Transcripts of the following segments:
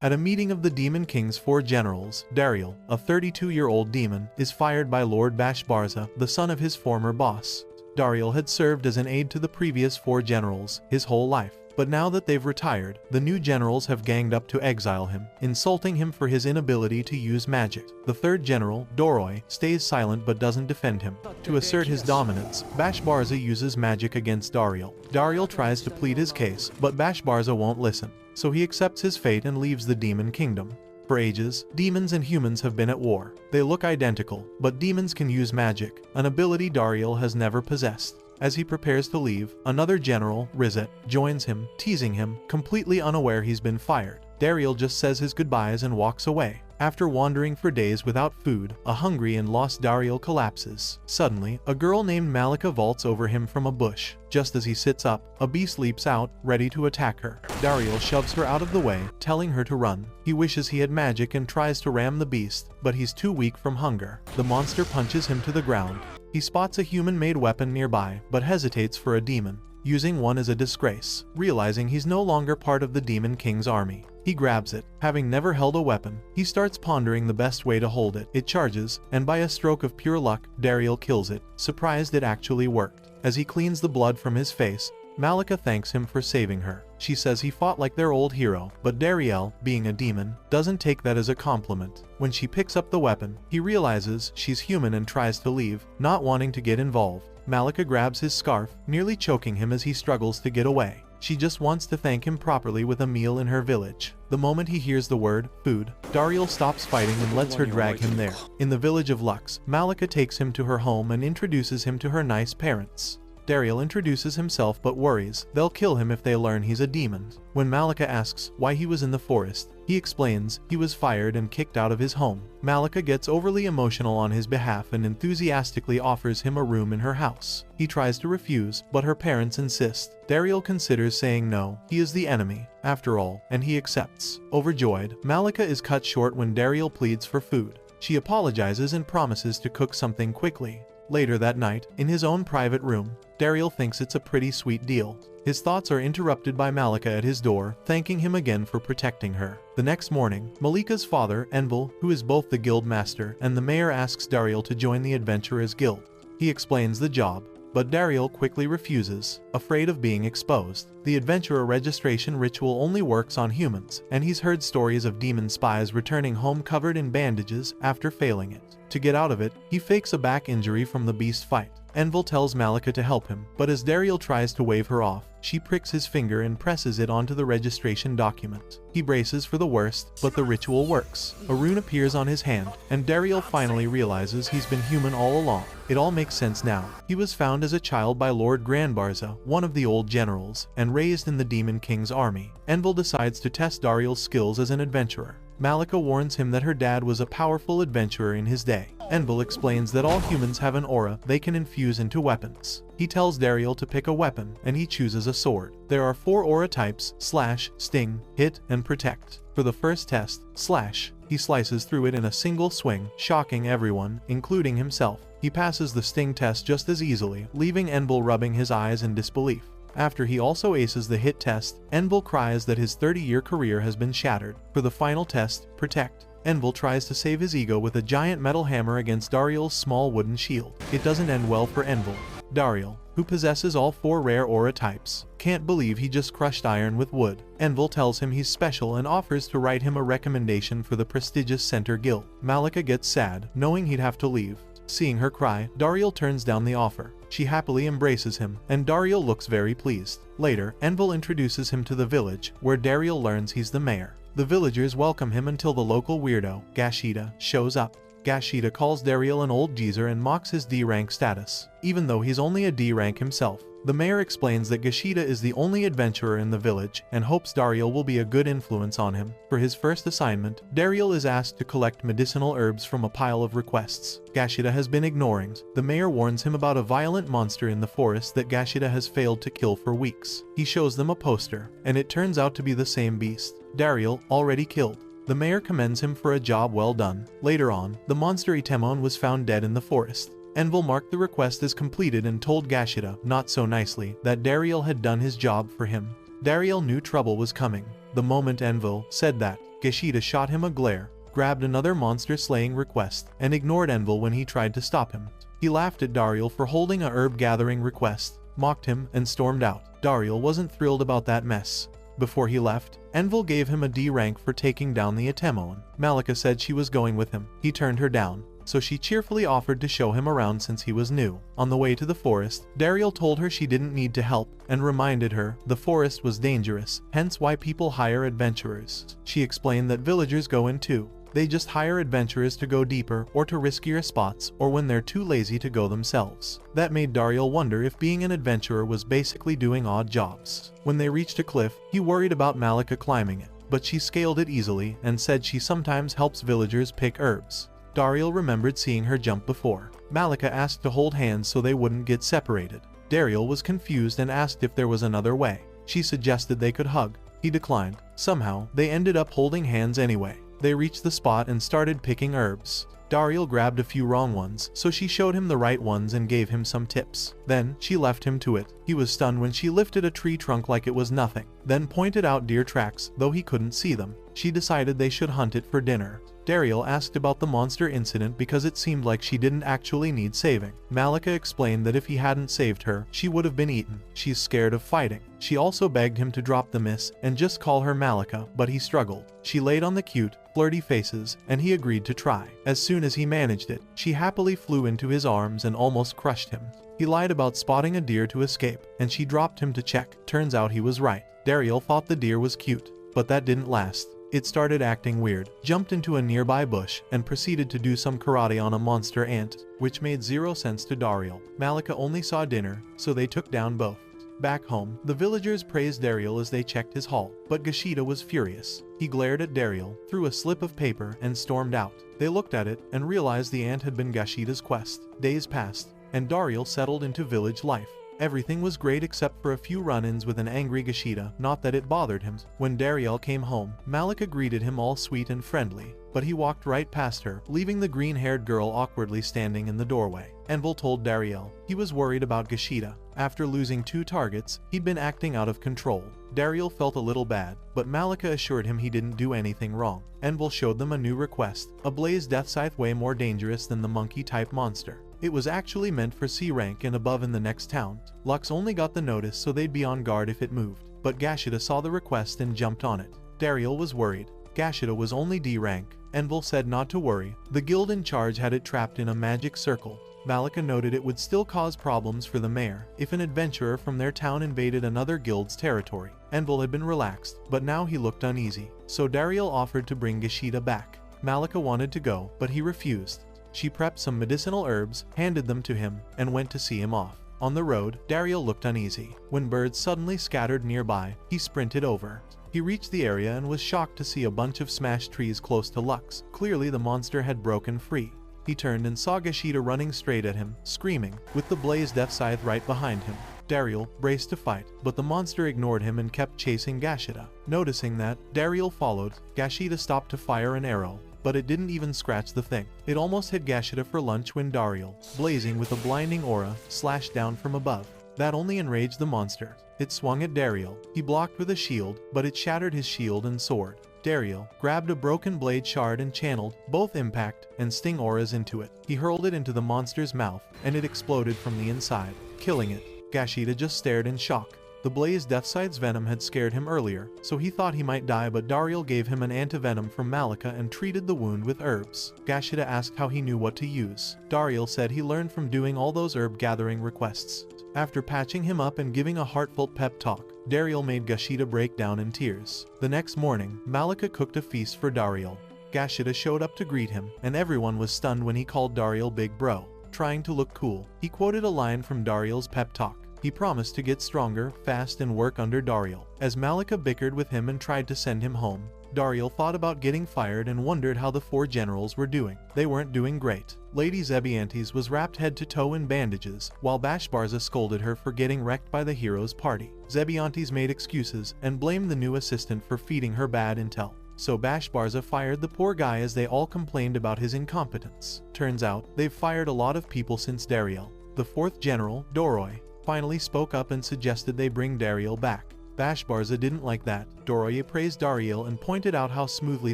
At a meeting of the Demon King's 4 generals, Dariel, a 32-year-old demon, is fired by Lord Bashbarza, the son of his former boss. Dariel had served as an aide to the previous 4 generals his whole life, but now that they've retired, the new generals have ganged up to exile him, insulting him for his inability to use magic. The 3rd general, Doroi, stays silent but doesn't defend him. To assert his dominance, Bashbarza uses magic against Dariel. Dariel tries to plead his case, but Bashbarza won't listen, so he accepts his fate and leaves the Demon Kingdom. For ages, demons and humans have been at war. They look identical, but demons can use magic, an ability Dariel has never possessed. As he prepares to leave, another general, Rizette, joins him, teasing him, completely unaware he's been fired. Dariel just says his goodbyes and walks away. After wandering for days without food, a hungry and lost Dariel collapses. Suddenly, a girl named Malikica vaults over him from a bush. Just as he sits up, a beast leaps out, ready to attack her. Dariel shoves her out of the way, telling her to run. He wishes he had magic and tries to ram the beast, but he's too weak from hunger. The monster punches him to the ground. He spots a human-made weapon nearby, but hesitates for a demon. Using one is a disgrace. Realizing he's no longer part of the Demon King's army, he grabs it. Having never held a weapon, he starts pondering the best way to hold it. It charges, and by a stroke of pure luck, Dariel kills it, surprised it actually worked. As he cleans the blood from his face, Malikica thanks him for saving her. She says he fought like their old hero, but Dariel, being a demon, doesn't take that as a compliment. When she picks up the weapon, he realizes she's human and tries to leave, not wanting to get involved. Malikica grabs his scarf, nearly choking him as he struggles to get away. She just wants to thank him properly with a meal in her village. The moment he hears the word, food, Dariel stops fighting and lets her drag him there. In the village of Lux, Malikica takes him to her home and introduces him to her nice parents. Dariel introduces himself but worries they'll kill him if they learn he's a demon. When Malikica asks why he was in the forest, he explains he was fired and kicked out of his home. Malikica gets overly emotional on his behalf and enthusiastically offers him a room in her house. He tries to refuse, but her parents insist. Dariel considers saying no, he is the enemy, after all, and he accepts. Overjoyed, Malikica is cut short when Dariel pleads for food. She apologizes and promises to cook something quickly. Later that night, in his own private room, Dariel thinks it's a pretty sweet deal. His thoughts are interrupted by Malikica at his door, thanking him again for protecting her. The next morning, Malikica's father, Enro, who is both the guild master and the mayor, asks Dariel to join the Adventurers Guild. He explains the job, but Dariel quickly refuses, afraid of being exposed. The adventurer registration ritual only works on humans, and he's heard stories of demon spies returning home covered in bandages after failing it. To get out of it, he fakes a back injury from the beast fight. Enro tells Malikica to help him, but as Dariel tries to wave her off, she pricks his finger and presses it onto the registration document. He braces for the worst, but the ritual works. A rune appears on his hand, and Dariel finally realizes he's been human all along. It all makes sense now. He was found as a child by Lord Barza, one of the old generals, and raised in the Demon King's army. Enro decides to test Dariel's skills as an adventurer. Malikica warns him that her dad was a powerful adventurer in his day. Enro explains that all humans have an aura they can infuse into weapons. He tells Dariel to pick a weapon, and he chooses a sword. There are 4 aura types: slash, sting, hit, and protect. For the first test, slash, he slices through it in a single swing, shocking everyone, including himself. He passes the sting test just as easily, leaving Enro rubbing his eyes in disbelief. After he also aces the hit test, Enro cries that his 30-year career has been shattered. For the final test, protect, Enro tries to save his ego with a giant metal hammer against Dariel's small wooden shield. It doesn't end well for Enro. Dariel, who possesses all 4 rare aura types, can't believe he just crushed iron with wood. Enro tells him he's special and offers to write him a recommendation for the prestigious Center Guild. Malikica gets sad, knowing he'd have to leave. Seeing her cry, Dariel turns down the offer. She happily embraces him, and Dariel looks very pleased. Later, Enro introduces him to the village, where Dariel learns he's the mayor. The villagers welcome him until the local weirdo, Gashida, shows up. Gashida calls Dariel an old geezer and mocks his D-rank status, even though he's only a D-rank himself. The mayor explains that Gashida is the only adventurer in the village and hopes Dariel will be a good influence on him. For his first assignment, Dariel is asked to collect medicinal herbs from a pile of requests Gashida has been ignoring. The mayor warns him about a violent monster in the forest that Gashida has failed to kill for weeks. He shows them a poster, and it turns out to be the same beast Dariel already killed. The mayor commends him for a job well done. Later on, the monster Itemon was found dead in the forest. Enro marked the request as completed and told Gashida, not so nicely, that Dariel had done his job for him. Dariel knew trouble was coming. The moment Enro said that, Gashida shot him a glare, grabbed another monster-slaying request, and ignored Envil when he tried to stop him. He laughed at Dariel for holding a herb-gathering request, mocked him, and stormed out. Dariel wasn't thrilled about that mess. Before he left, Envil gave him a D rank for taking down the Atemoan. Malikica said she was going with him. He turned her down, so she cheerfully offered to show him around since he was new. On the way to the forest, Dariel told her she didn't need to help, and reminded her the forest was dangerous, hence why people hire adventurers. She explained that villagers go in too. They just hire adventurers to go deeper or to riskier spots or when they're too lazy to go themselves. That made Dariel wonder if being an adventurer was basically doing odd jobs. When they reached a cliff, he worried about Malikica climbing it, but she scaled it easily and said she sometimes helps villagers pick herbs. Dariel remembered seeing her jump before. Malikica asked to hold hands so they wouldn't get separated. Dariel was confused and asked if there was another way. She suggested they could hug. He declined. Somehow, they ended up holding hands anyway. They reached the spot and started picking herbs. Dariel grabbed a few wrong ones, so she showed him the right ones and gave him some tips. Then, she left him to it. He was stunned when she lifted a tree trunk like it was nothing, then pointed out deer tracks, though he couldn't see them. She decided they should hunt it for dinner. Dariel asked about the monster incident because it seemed like she didn't actually need saving. Malikica explained that if he hadn't saved her, she would have been eaten. She's scared of fighting. She also begged him to drop the miss and just call her Malikica, but he struggled. She laid on the cute, flirty faces, and he agreed to try. As soon as he managed it, she happily flew into his arms and almost crushed him. He lied about spotting a deer to escape, and she dropped him to check. Turns out he was right. Dariel thought the deer was cute, but that didn't last. It started acting weird, jumped into a nearby bush, and proceeded to do some karate on a monster ant, which made zero sense to Dariel. Malikica only saw dinner, so they took down both. Back home, the villagers praised Dariel as they checked his haul, but Gashida was furious. He glared at Dariel, threw a slip of paper, and stormed out. They looked at it and realized the ant had been Gashida's quest. Days passed, and Dariel settled into village life. Everything was great except for a few run-ins with an angry Gashida, not that it bothered him. When Dariel came home, Malikica greeted him all sweet and friendly, but he walked right past her, leaving the green-haired girl awkwardly standing in the doorway. Envil told Dariel he was worried about Gashida. After losing 2 targets, he'd been acting out of control. Dariel felt a little bad, but Malikica assured him he didn't do anything wrong. Envil showed them a new request, a blaze death scythe way more dangerous than the monkey-type monster. It was actually meant for C rank and above in the next town. Lux only got the notice so they'd be on guard if it moved, but Gashida saw the request and jumped on it. Dariel was worried. Gashida was only D rank. Envil said not to worry, the guild in charge had it trapped in a magic circle. Malikica noted it would still cause problems for the mayor if an adventurer from their town invaded another guild's territory. Envil had been relaxed, but now he looked uneasy, so Dariel offered to bring Gashida back. Malikica wanted to go, but he refused. She prepped some medicinal herbs, handed them to him, and went to see him off. On the road, Dariel looked uneasy. When birds suddenly scattered nearby, he sprinted over. He reached the area and was shocked to see a bunch of smashed trees close to Lux. Clearly the monster had broken free. He turned and saw Gashida running straight at him, screaming, with the blaze death scythe right behind him. Dariel braced to fight, but the monster ignored him and kept chasing Gashida. Noticing that, Dariel followed. Gashida stopped to fire an arrow, but it didn't even scratch the thing. It almost hit Gashida for lunch when Dariel, blazing with a blinding aura, slashed down from above. That only enraged the monster. It swung at Dariel. He blocked with a shield, but it shattered his shield and sword. Dariel grabbed a broken blade shard and channeled both impact and sting auras into it. He hurled it into the monster's mouth, and it exploded from the inside, killing it. Gashida just stared in shock. The blaze death scythe's venom had scared him earlier, so he thought he might die, but Dariel gave him an antivenom from Malikica and treated the wound with herbs. Gashida asked how he knew what to use. Dariel said he learned from doing all those herb gathering requests. After patching him up and giving a heartfelt pep talk, Dariel made Gashida break down in tears. The next morning, Malikica cooked a feast for Dariel. Gashida showed up to greet him, and everyone was stunned when he called Dariel Big Bro. Trying to look cool, he quoted a line from Dariel's pep talk. He promised to get stronger, fast, and work under Dariel. As Malikica bickered with him and tried to send him home, Dariel thought about getting fired and wondered how the 4 generals were doing. They weren't doing great. Lady Zebantes was wrapped head to toe in bandages, while Bashbarza scolded her for getting wrecked by the hero's party. Zebantes made excuses and blamed the new assistant for feeding her bad intel. So Bashbarza fired the poor guy as they all complained about his incompetence. Turns out, they've fired a lot of people since Dariel. The 4th general, Doroi, finally spoke up and suggested they bring Dariel back. Bashbarza didn't like that. Dariel praised Dariel and pointed out how smoothly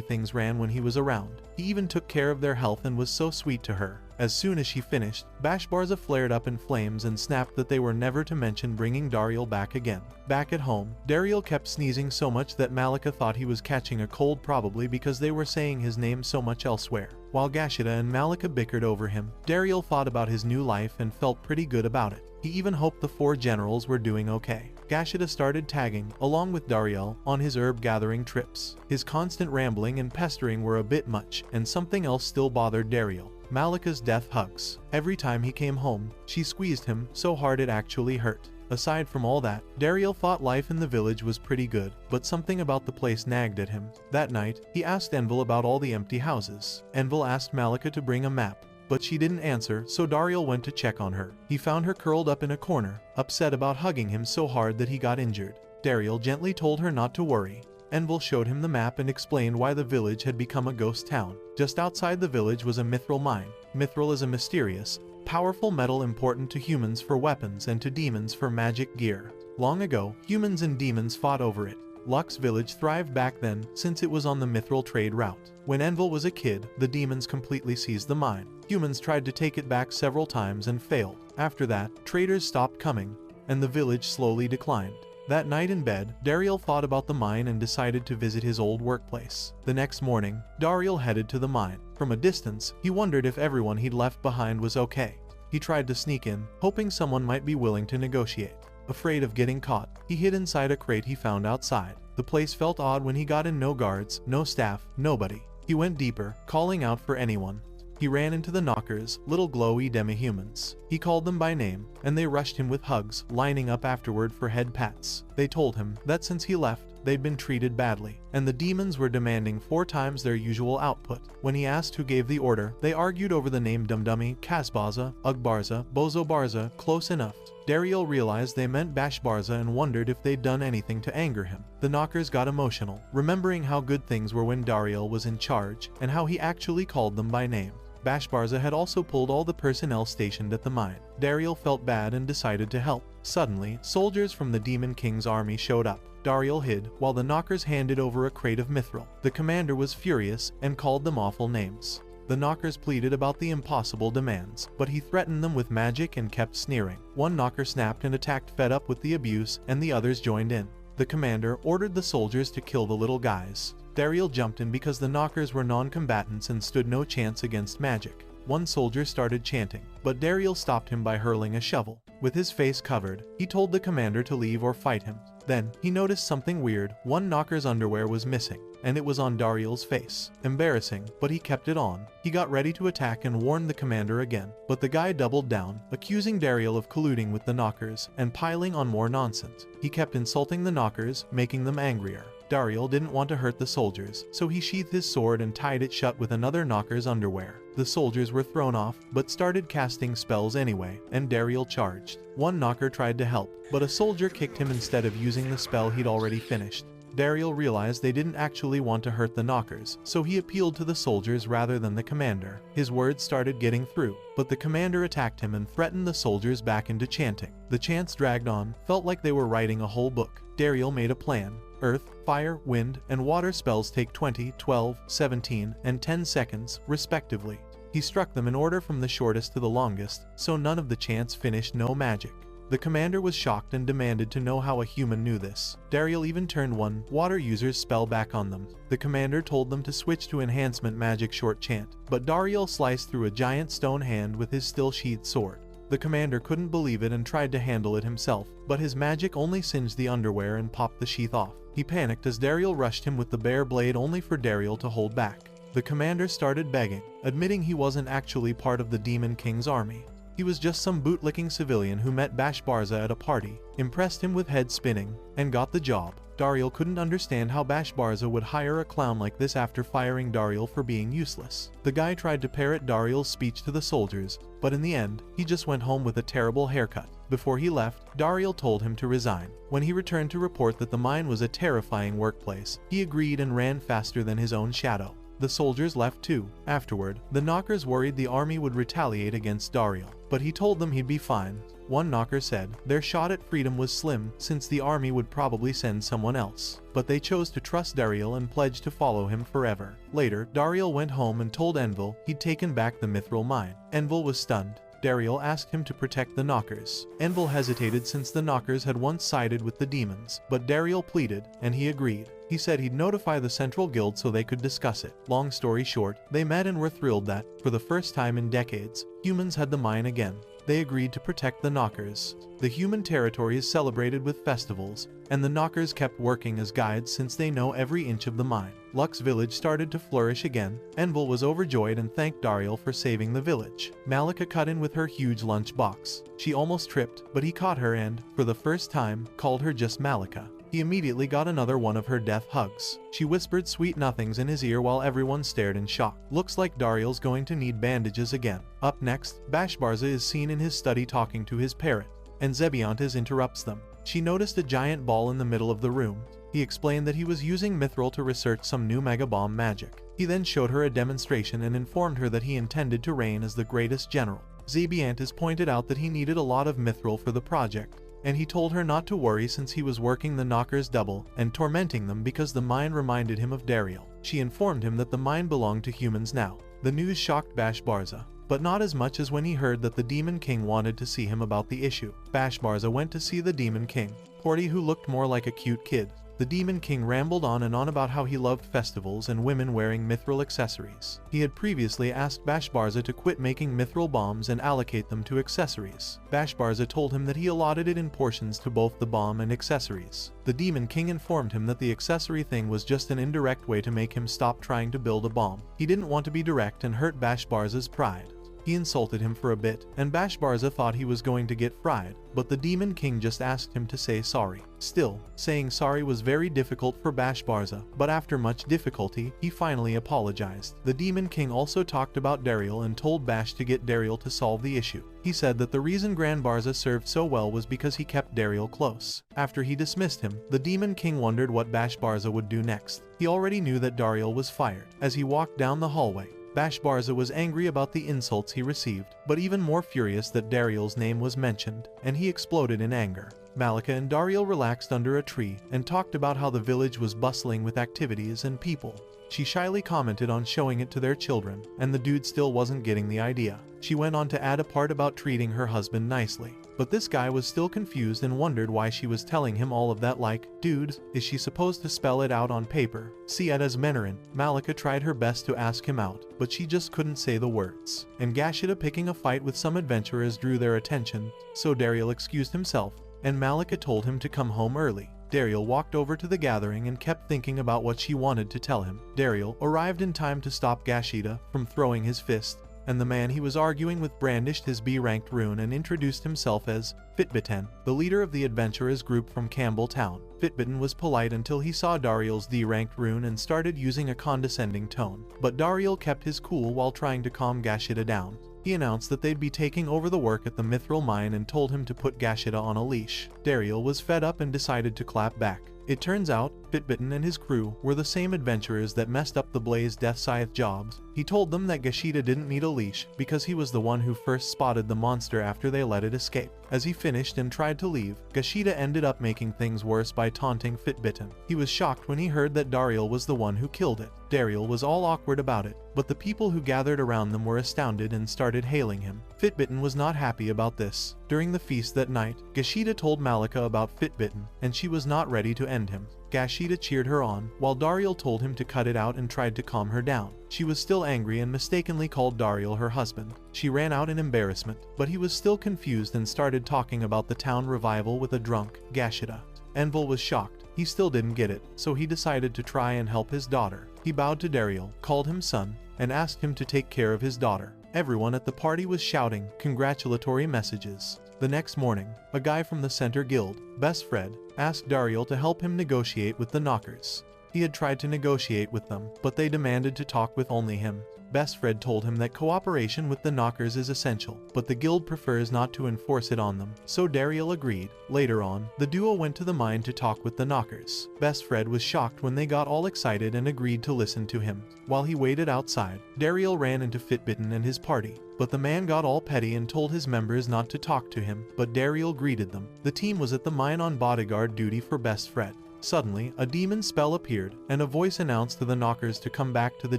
things ran when he was around. He even took care of their health and was so sweet to her. As soon as she finished, Bashbarza flared up in flames and snapped that they were never to mention bringing Dariel back again. Back at home, Dariel kept sneezing so much that Malikica thought he was catching a cold, probably because they were saying his name so much elsewhere. While Gashida and Malikica bickered over him, Dariel thought about his new life and felt pretty good about it. He even hoped the 4 generals were doing okay. Gashida started tagging, along with Dariel, on his herb gathering trips. His constant rambling and pestering were a bit much, and something else still bothered Dariel. Malikica's death hugs. Every time he came home, she squeezed him so hard it actually hurt. Aside from all that, Dariel thought life in the village was pretty good, but something about the place nagged at him. That night, he asked Envil about all the empty houses. Envil asked Malikica to bring a map, but she didn't answer, so Dariel went to check on her. He found her curled up in a corner, upset about hugging him so hard that he got injured. Dariel gently told her not to worry. Envil showed him the map and explained why the village had become a ghost town. Just outside the village was a Mithril mine. Mithril is a mysterious, powerful metal important to humans for weapons and to demons for magic gear. Long ago, humans and demons fought over it. Luck's village thrived back then since it was on the Mithril trade route. When Envil was a kid, the demons completely seized the mine. Humans tried to take it back several times and failed. After that, traders stopped coming, and the village slowly declined. That night in bed, Dariel thought about the mine and decided to visit his old workplace. The next morning, Dariel headed to the mine. From a distance, he wondered if everyone he'd left behind was okay. He tried to sneak in, hoping someone might be willing to negotiate. Afraid of getting caught, he hid inside a crate he found outside. The place felt odd when he got in. No guards, no staff, nobody. He went deeper, calling out for anyone. He ran into the knockers, little glowy demi-humans. He called them by name, and they rushed him with hugs, lining up afterward for head pats. They told him that since he left, they'd been treated badly, and the demons were demanding 4 times their usual output. When he asked who gave the order, they argued over the name Dumdummy, Kazbarza, Ugbarza, Bozobarza, close enough. Dariel realized they meant Bashbarza and wondered if they'd done anything to anger him. The knockers got emotional, remembering how good things were when Dariel was in charge, and how he actually called them by name. Bashbarza had also pulled all the personnel stationed at the mine. Dariel felt bad and decided to help. Suddenly, soldiers from the Demon King's army showed up. Dariel hid, while the knockers handed over a crate of Mithril. The commander was furious, and called them awful names. The knockers pleaded about the impossible demands, but he threatened them with magic and kept sneering. One knocker snapped and attacked, fed up with the abuse, and the others joined in. The commander ordered the soldiers to kill the little guys. Dariel jumped in because the knockers were non-combatants and stood no chance against magic. One soldier started chanting, but Dariel stopped him by hurling a shovel. With his face covered, he told the commander to leave or fight him. Then, he noticed something weird. One knocker's underwear was missing, and it was on Dariel's face. Embarrassing, but he kept it on. He got ready to attack and warned the commander again, but the guy doubled down, accusing Dariel of colluding with the knockers and piling on more nonsense. He kept insulting the knockers, making them angrier. Dariel didn't want to hurt the soldiers, so he sheathed his sword and tied it shut with another knocker's underwear. The soldiers were thrown off, but started casting spells anyway, and Dariel charged. One knocker tried to help, but a soldier kicked him instead of using the spell he'd already finished. Dariel realized they didn't actually want to hurt the knockers, so he appealed to the soldiers rather than the commander. His words started getting through, but the commander attacked him and threatened the soldiers back into chanting. The chants dragged on, felt like they were writing a whole book. Dariel made a plan. Earth, fire, wind, and water spells take 20, 12, 17, and 10 seconds, respectively. He struck them in order from the shortest to the longest, so none of the chants finished no magic. The commander was shocked and demanded to know how a human knew this. Dariel even turned one water user's spell back on them. The commander told them to switch to enhancement magic short chant, but Dariel sliced through a giant stone hand with his still-sheathed sword. The commander couldn't believe it and tried to handle it himself, but his magic only singed the underwear and popped the sheath off. He panicked as Dariel rushed him with the bare blade only for Dariel to hold back. The commander started begging, admitting he wasn't actually part of the Demon King's army. He was just some bootlicking civilian who met Bashbarza at a party, impressed him with head spinning, and got the job. Dariel couldn't understand how Bashbarza would hire a clown like this after firing Dariel for being useless. The guy tried to parrot Dariel's speech to the soldiers, but in the end, he just went home with a terrible haircut. Before he left, Dariel told him to resign. When he returned to report that the mine was a terrifying workplace, he agreed and ran faster than his own shadow. The soldiers left too. Afterward, the knockers worried the army would retaliate against Dariel. but he told them he'd be fine. One knocker said their shot at freedom was slim since the army would probably send someone else, but they chose to trust Dariel and pledged to follow him forever. Later, Dariel went home and told Envil he'd taken back the Mithril mine. Envil was stunned. Dariel asked him to protect the knockers. Envil hesitated since the knockers had once sided with the demons, but Dariel pleaded, and he agreed. He said he'd notify the Central Guild so they could discuss it. Long story short, they met and were thrilled that, for the first time in decades, humans had the mine again. They agreed to protect the knockers. The human territory is celebrated with festivals, and the knockers kept working as guides since they know every inch of the mine. Luck's village started to flourish again. Envil was overjoyed and thanked Dariel for saving the village. Malikica cut in with her huge lunch box. She almost tripped, but he caught her and, for the first time, called her just Malikica. He immediately got another one of her death hugs. She whispered sweet nothings in his ear while everyone stared in shock. Looks like Dariel's going to need bandages again. Up next, Bashbarza is seen in his study talking to his parrot, and Zebantes interrupts them. She noticed a giant ball in the middle of the room. He explained that he was using Mithril to research some new mega bomb magic. He then showed her a demonstration and informed her that he intended to reign as the greatest general. Zebantes pointed out that he needed a lot of Mithril for the project, and he told her not to worry since he was working the knockers double and tormenting them because the mine reminded him of Dariel. She informed him that the mine belonged to humans now. The news shocked Bashbarza, but not as much as when he heard that the Demon King wanted to see him about the issue. Bashbarza went to see the Demon King, Porty, who looked more like a cute kid. The Demon King rambled on and on about how he loved festivals and women wearing Mithril accessories. He had previously asked Bashbarza to quit making Mithril bombs and allocate them to accessories. Bashbarza told him that he allotted it in portions to both the bomb and accessories. The Demon King informed him that the accessory thing was just an indirect way to make him stop trying to build a bomb. He didn't want to be direct and hurt Bashbarza's pride. He insulted him for a bit, and Bashbarza thought he was going to get fried, but the Demon King just asked him to say sorry. Still, saying sorry was very difficult for Bashbarza, but after much difficulty, he finally apologized. The Demon King also talked about Dariel and told Bash to get Dariel to solve the issue. He said that the reason Grand Barza served so well was because he kept Dariel close. After he dismissed him, the Demon King wondered what Bashbarza would do next. He already knew that Dariel was fired. As he walked down the hallway, Bashbarza was angry about the insults he received, but even more furious that Dariel's name was mentioned, and he exploded in anger. Malikica and Dariel relaxed under a tree and talked about how the village was bustling with activities and people. She shyly commented on showing it to their children, and the dude still wasn't getting the idea. She went on to add a part about treating her husband nicely. But this guy was still confused and wondered why she was telling him all of that, like, dude, is she supposed to spell it out on paper? See it as Menarin. Malikica tried her best to ask him out, but she just couldn't say the words. And Gashida picking a fight with some adventurers drew their attention, so Dariel excused himself, and Malikica told him to come home early. Dariel walked over to the gathering and kept thinking about what she wanted to tell him. Dariel arrived in time to stop Gashida from throwing his fist, and the man he was arguing with brandished his B-ranked rune and introduced himself as Fitbitten, the leader of the adventurers group from Campbell Town. Fitbitten was polite until he saw Dariel's D-ranked rune and started using a condescending tone, but Dariel kept his cool while trying to calm Gashida down. He announced that they'd be taking over the work at the Mithril mine and told him to put Gashida on a leash. Dariel was fed up and decided to clap back. It turns out, Fitbitten and his crew were the same adventurers that messed up the Blaze Death Scythe jobs. He told them that Gashida didn't need a leash because he was the one who first spotted the monster after they let it escape. As he finished and tried to leave, Gashida ended up making things worse by taunting Fitbitten. He was shocked when he heard that Dariel was the one who killed it. Dariel was all awkward about it, but the people who gathered around them were astounded and started hailing him. Fitbitten was not happy about this. During the feast that night, Gashida told Malikica about Fitbitten, and she was not ready to end him. Gashida cheered her on, while Dariel told him to cut it out and tried to calm her down. She was still angry and mistakenly called Dariel her husband. She ran out in embarrassment, but he was still confused and started talking about the town revival with a drunk Gashida. Envil was shocked. He still didn't get it, so he decided to try and help his daughter. He bowed to Dariel, called him son, and asked him to take care of his daughter. Everyone at the party was shouting congratulatory messages. The next morning, a guy from the Center Guild, Best Fred, asked Dariel to help him negotiate with the knockers. He had tried to negotiate with them, but they demanded to talk with only him. Best Fred told him that cooperation with the knockers is essential, but the guild prefers not to enforce it on them, so Dariel agreed. Later on, the duo went to the mine to talk with the knockers. Best Fred was shocked when they got all excited and agreed to listen to him. While he waited outside, Dariel ran into Fitbitten and his party, but the man got all petty and told his members not to talk to him, but Dariel greeted them. The team was at the mine on bodyguard duty for Best Fred. Suddenly, a demon spell appeared, and a voice announced to the knockers to come back to the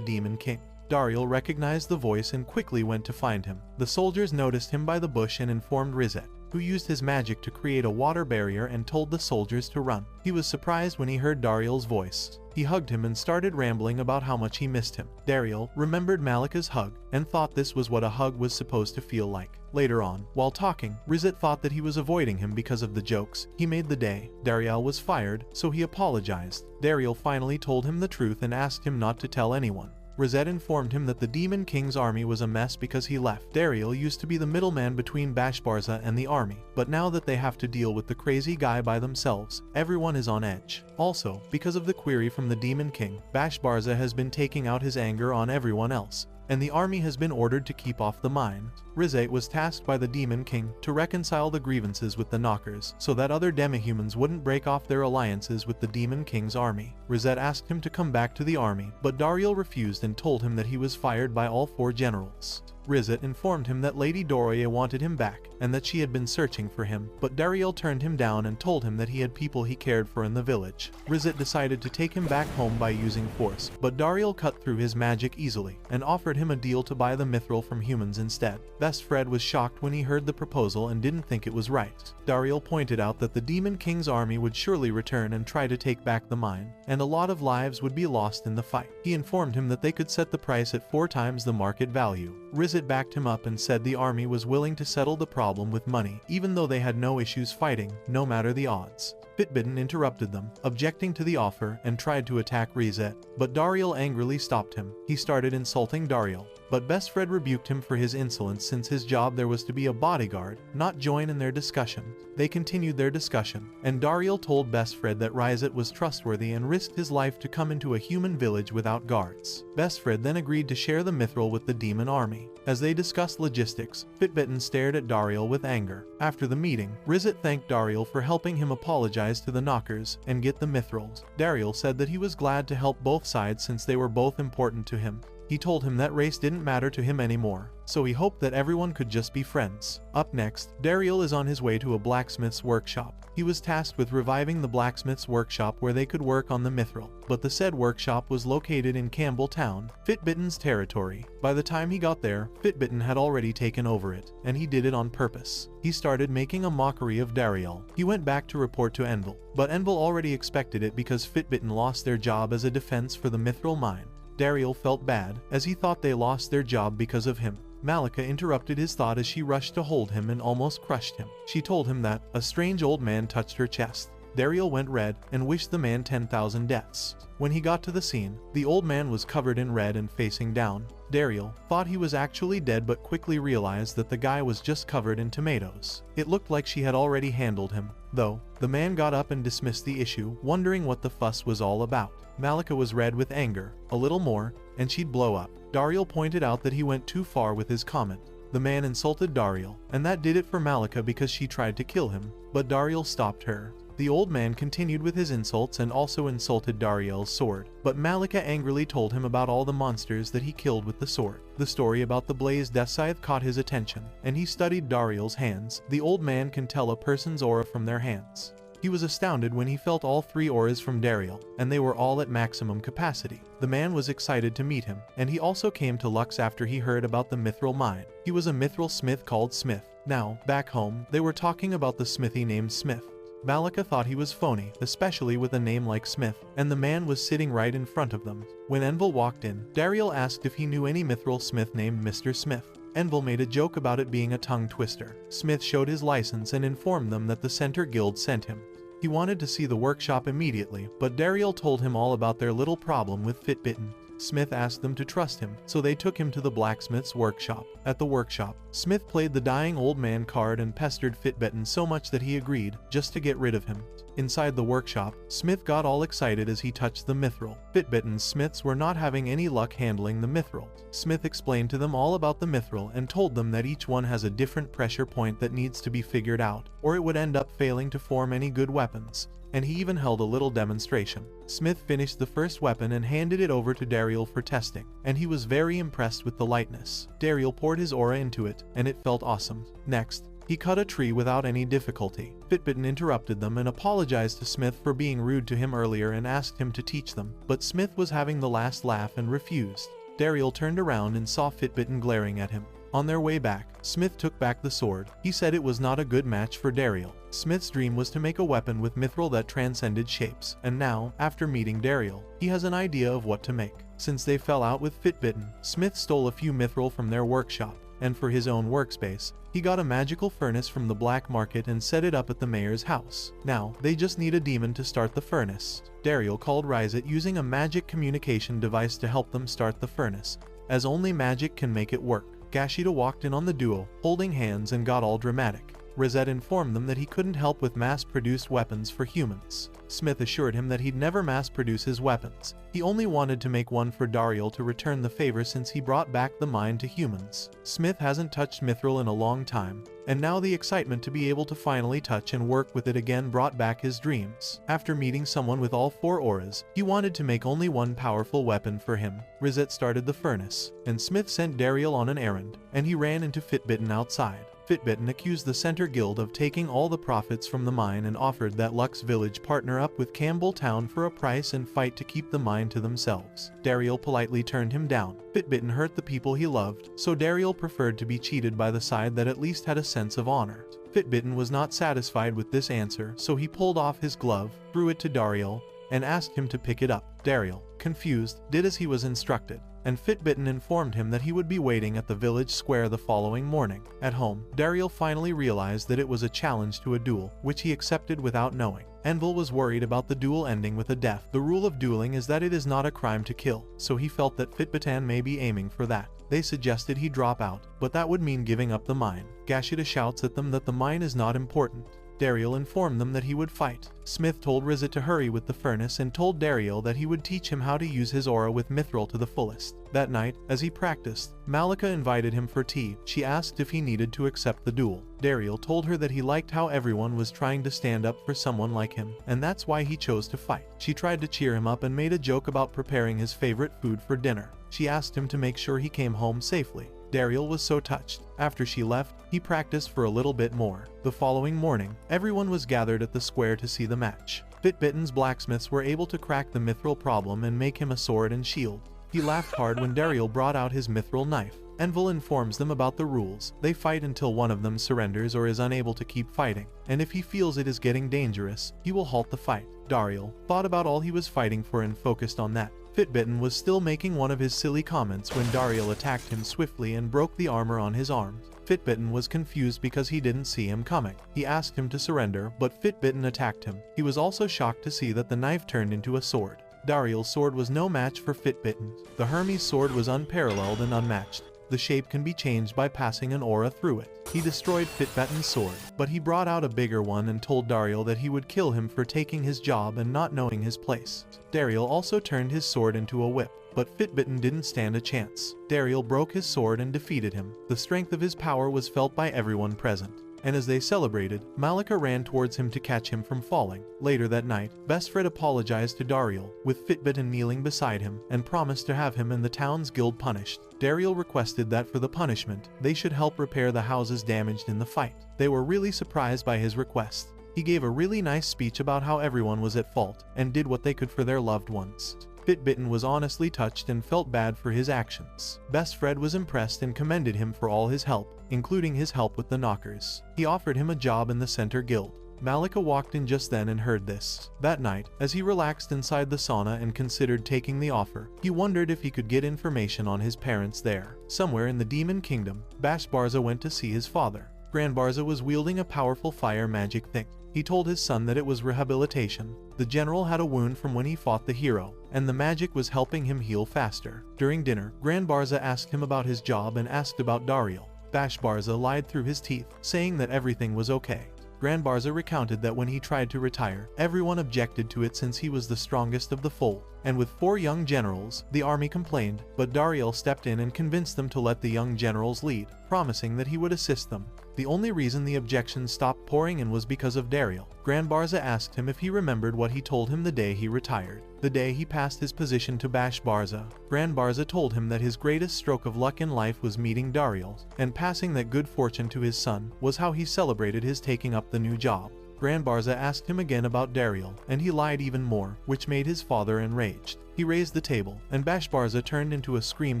Demon King. Dariel recognized the voice and quickly went to find him. The soldiers noticed him by the bush and informed Rizette, who used his magic to create a water barrier and told the soldiers to run. He was surprised when he heard Dariel's voice. He hugged him and started rambling about how much he missed him. Dariel remembered Malikica's hug and thought this was what a hug was supposed to feel like. Later on, while talking, Rizette thought that he was avoiding him because of the jokes he made the day. Dariel was fired, so he apologized. Dariel finally told him the truth and asked him not to tell anyone. Rizette informed him that the Demon King's army was a mess because he left. Dariel used to be the middleman between Bashbarza and the army, but now that they have to deal with the crazy guy by themselves, everyone is on edge. Also, because of the query from the Demon King, Bashbarza has been taking out his anger on everyone else, and the army has been ordered to keep off the mine. Rizette was tasked by the Demon King to reconcile the grievances with the knockers so that other demihumans wouldn't break off their alliances with the Demon King's army. Rizette asked him to come back to the army, but Dariel refused and told him that he was fired by all 4 generals. Rizette informed him that Lady Dorier wanted him back and that she had been searching for him, but Dariel turned him down and told him that he had people he cared for in the village. Rizette decided to take him back home by using force, but Dariel cut through his magic easily and offered him a deal to buy the Mithril from humans instead. Best Fred was shocked when he heard the proposal and didn't think it was right. Dariel pointed out that the Demon King's army would surely return and try to take back the mine, and a lot of lives would be lost in the fight. He informed him that they could set the price at 4 times the market value. Rizette backed him up and said the army was willing to settle the problem with money, even though they had no issues fighting, no matter the odds. Fitbitten interrupted them, objecting to the offer, and tried to attack Rizette, but Dariel angrily stopped him. He started insulting Dariel, but Best Fred rebuked him for his insolence since his job there was to be a bodyguard, not join in their discussion. They continued their discussion, and Dariel told Best Fred that Rizette was trustworthy and risked his life to come into a human village without guards. Best Fred then agreed to share the Mithril with the demon army. As they discussed logistics, Fitbitten stared at Dariel with anger. After the meeting, Rizette thanked Dariel for helping him apologize to the knockers and get the Mithrils. Dariel said that he was glad to help both sides since they were both important to him. He told him that race didn't matter to him anymore, so he hoped that everyone could just be friends. Up next, Dariel is on his way to a blacksmith's workshop. He was tasked with reviving the blacksmith's workshop where they could work on the Mithril, but the said workshop was located in Campbelltown, Fitbitten's territory. By the time he got there, Fitbitten had already taken over it, and he did it on purpose. He started making a mockery of Dariel. He went back to report to Envil, but Envil already expected it because Fitbitten lost their job as a defense for the Mithril mine. Dariel felt bad, as he thought they lost their job because of him. Malikica interrupted his thought as she rushed to hold him and almost crushed him. She told him that a strange old man touched her chest. Dariel went red and wished the man 10,000 deaths. When he got to the scene, the old man was covered in red and facing down. Dariel thought he was actually dead but quickly realized that the guy was just covered in tomatoes. It looked like she had already handled him, though. The man got up and dismissed the issue, wondering what the fuss was all about. Malikica was red with anger, a little more, and she'd blow up. Dariel pointed out that he went too far with his comment. The man insulted Dariel, and that did it for Malikica because she tried to kill him, but Dariel stopped her. The old man continued with his insults and also insulted Dariel's sword, but Malikica angrily told him about all the monsters that he killed with the sword. The story about the blazed death scythe caught his attention, and he studied Dariel's hands. The old man can tell a person's aura from their hands. He was astounded when he felt all 3 auras from Dariel, and they were all at maximum capacity. The man was excited to meet him, and he also came to Lux after he heard about the Mithril mine. He was a Mithril smith called Smith. Now, back home, they were talking about the smithy named Smith. Malikica thought he was phony, especially with a name like Smith, and the man was sitting right in front of them. When Envil walked in, Dariel asked if he knew any Mithril smith named Mr. Smith. Envil made a joke about it being a tongue twister. Smith showed his license and informed them that the Center Guild sent him. He wanted to see the workshop immediately, but Dariel told him all about their little problem with Fitbitten. Smith asked them to trust him, so they took him to the blacksmith's workshop. At the workshop, Smith played the dying old man card and pestered Fitbitten so much that he agreed, just to get rid of him. Inside the workshop, Smith got all excited as he touched the Mithril. Fitbitten's Smiths were not having any luck handling the Mithril. Smith explained to them all about the Mithril and told them that each one has a different pressure point that needs to be figured out, or it would end up failing to form any good weapons. And he even held a little demonstration. Smith finished the first weapon and handed it over to Dariel for testing, and he was very impressed with the lightness. Dariel poured his aura into it, and it felt awesome. Next, he cut a tree without any difficulty. Fitbitten interrupted them and apologized to Smith for being rude to him earlier and asked him to teach them, but Smith was having the last laugh and refused. Dariel turned around and saw Fitbitten glaring at him. On their way back, Smith took back the sword. He said it was not a good match for Dariel. Smith's dream was to make a weapon with mithril that transcended shapes, and now, after meeting Dariel, he has an idea of what to make. Since they fell out with Fitbitten, Smith stole a few mithril from their workshop, and for his own workspace, he got a magical furnace from the black market and set it up at the mayor's house. Now, they just need a demon to start the furnace. Dariel called Rizette using a magic communication device to help them start the furnace, as only magic can make it work. Gashida walked in on the duo, holding hands, and got all dramatic. Rizette informed them that he couldn't help with mass-produced weapons for humans. Smith assured him that he'd never mass-produce his weapons. He only wanted to make one for Dariel to return the favor since he brought back the mine to humans. Smith hasn't touched mithril in a long time, and now the excitement to be able to finally touch and work with it again brought back his dreams. After meeting someone with all 4 auras, he wanted to make only one powerful weapon for him. Rizette started the furnace, and Smith sent Dariel on an errand, and he ran into Fitbitten outside. Fitbitten accused the Center Guild of taking all the profits from the mine and offered that Lux Village partner up with Campbell Town for a price and fight to keep the mine to themselves. Dariel politely turned him down. Fitbitten hurt the people he loved, so Dariel preferred to be cheated by the side that at least had a sense of honor. Fitbitten was not satisfied with this answer, so he pulled off his glove, threw it to Dariel, and asked him to pick it up. Dariel, confused, did as he was instructed, and Fitbitten informed him that he would be waiting at the village square the following morning. At home, Dariel finally realized that it was a challenge to a duel, which he accepted without knowing. Envil was worried about the duel ending with a death. The rule of dueling is that it is not a crime to kill, so he felt that Fitbitten may be aiming for that. They suggested he drop out, but that would mean giving up the mine. Gashida shouts at them that the mine is not important. Dariel informed them that he would fight. Smith told Rizette to hurry with the furnace and told Dariel that he would teach him how to use his aura with mithril to the fullest. That night, as he practiced, Malikica invited him for tea. She asked if he needed to accept the duel. Dariel told her that he liked how everyone was trying to stand up for someone like him, and that's why he chose to fight. She tried to cheer him up and made a joke about preparing his favorite food for dinner. She asked him to make sure he came home safely. Dariel was so touched. After she left, he practiced for a little bit more. The following morning, everyone was gathered at the square to see the match. Fitbitten's blacksmiths were able to crack the mithril problem and make him a sword and shield. He laughed hard when Dariel brought out his mithril knife. Envil informs them about the rules. They fight until one of them surrenders or is unable to keep fighting, and if he feels it is getting dangerous, he will halt the fight. Dariel thought about all he was fighting for and focused on that. Fitbitten was still making one of his silly comments when Dariel attacked him swiftly and broke the armor on his arms. Fitbitten was confused because he didn't see him coming. He asked him to surrender, but Fitbitten attacked him. He was also shocked to see that the knife turned into a sword. Dariel's sword was no match for Fitbitten's. The Hermes sword was unparalleled and unmatched. The shape can be changed by passing an aura through it. He destroyed Fitbitten's sword, but he brought out a bigger one and told Dariel that he would kill him for taking his job and not knowing his place. Dariel also turned his sword into a whip, but Fitbitten didn't stand a chance. Dariel broke his sword and defeated him. The strength of his power was felt by everyone present, and as they celebrated, Malikica ran towards him to catch him from falling. Later that night, Bestfred apologized to Dariel, with Fitbitten kneeling beside him, and promised to have him and the town's guild punished. Dariel requested that for the punishment, they should help repair the houses damaged in the fight. They were really surprised by his request. He gave a really nice speech about how everyone was at fault, and did what they could for their loved ones. Fitbitten was honestly touched and felt bad for his actions. Bestfred was impressed and commended him for all his help, including his help with the knockers. He offered him a job in the Center Guild. Malikica walked in just then and heard this. That night, as he relaxed inside the sauna and considered taking the offer, he wondered if he could get information on his parents there. Somewhere in the Demon Kingdom, Bashbarza went to see his father. Barza was wielding a powerful fire magic thing. He told his son that it was rehabilitation. The general had a wound from when he fought the hero, and the magic was helping him heal faster. During dinner, Barza asked him about his job and asked about Dariel. Bashbarza lied through his teeth, saying that everything was okay. Barza recounted that when he tried to retire, everyone objected to it since he was the strongest of the fold, and with 4 young generals, the army complained, but Dariel stepped in and convinced them to let the young generals lead, promising that he would assist them. The only reason the objections stopped pouring in was because of Dariel. Barza asked him if he remembered what he told him the day he retired, the day he passed his position to Bashbarza. Barza told him that his greatest stroke of luck in life was meeting Dariel, and passing that good fortune to his son was how he celebrated his taking up the new job. Barza asked him again about Dariel, and he lied even more, which made his father enraged. He raised the table, and Bashbarza turned into a scream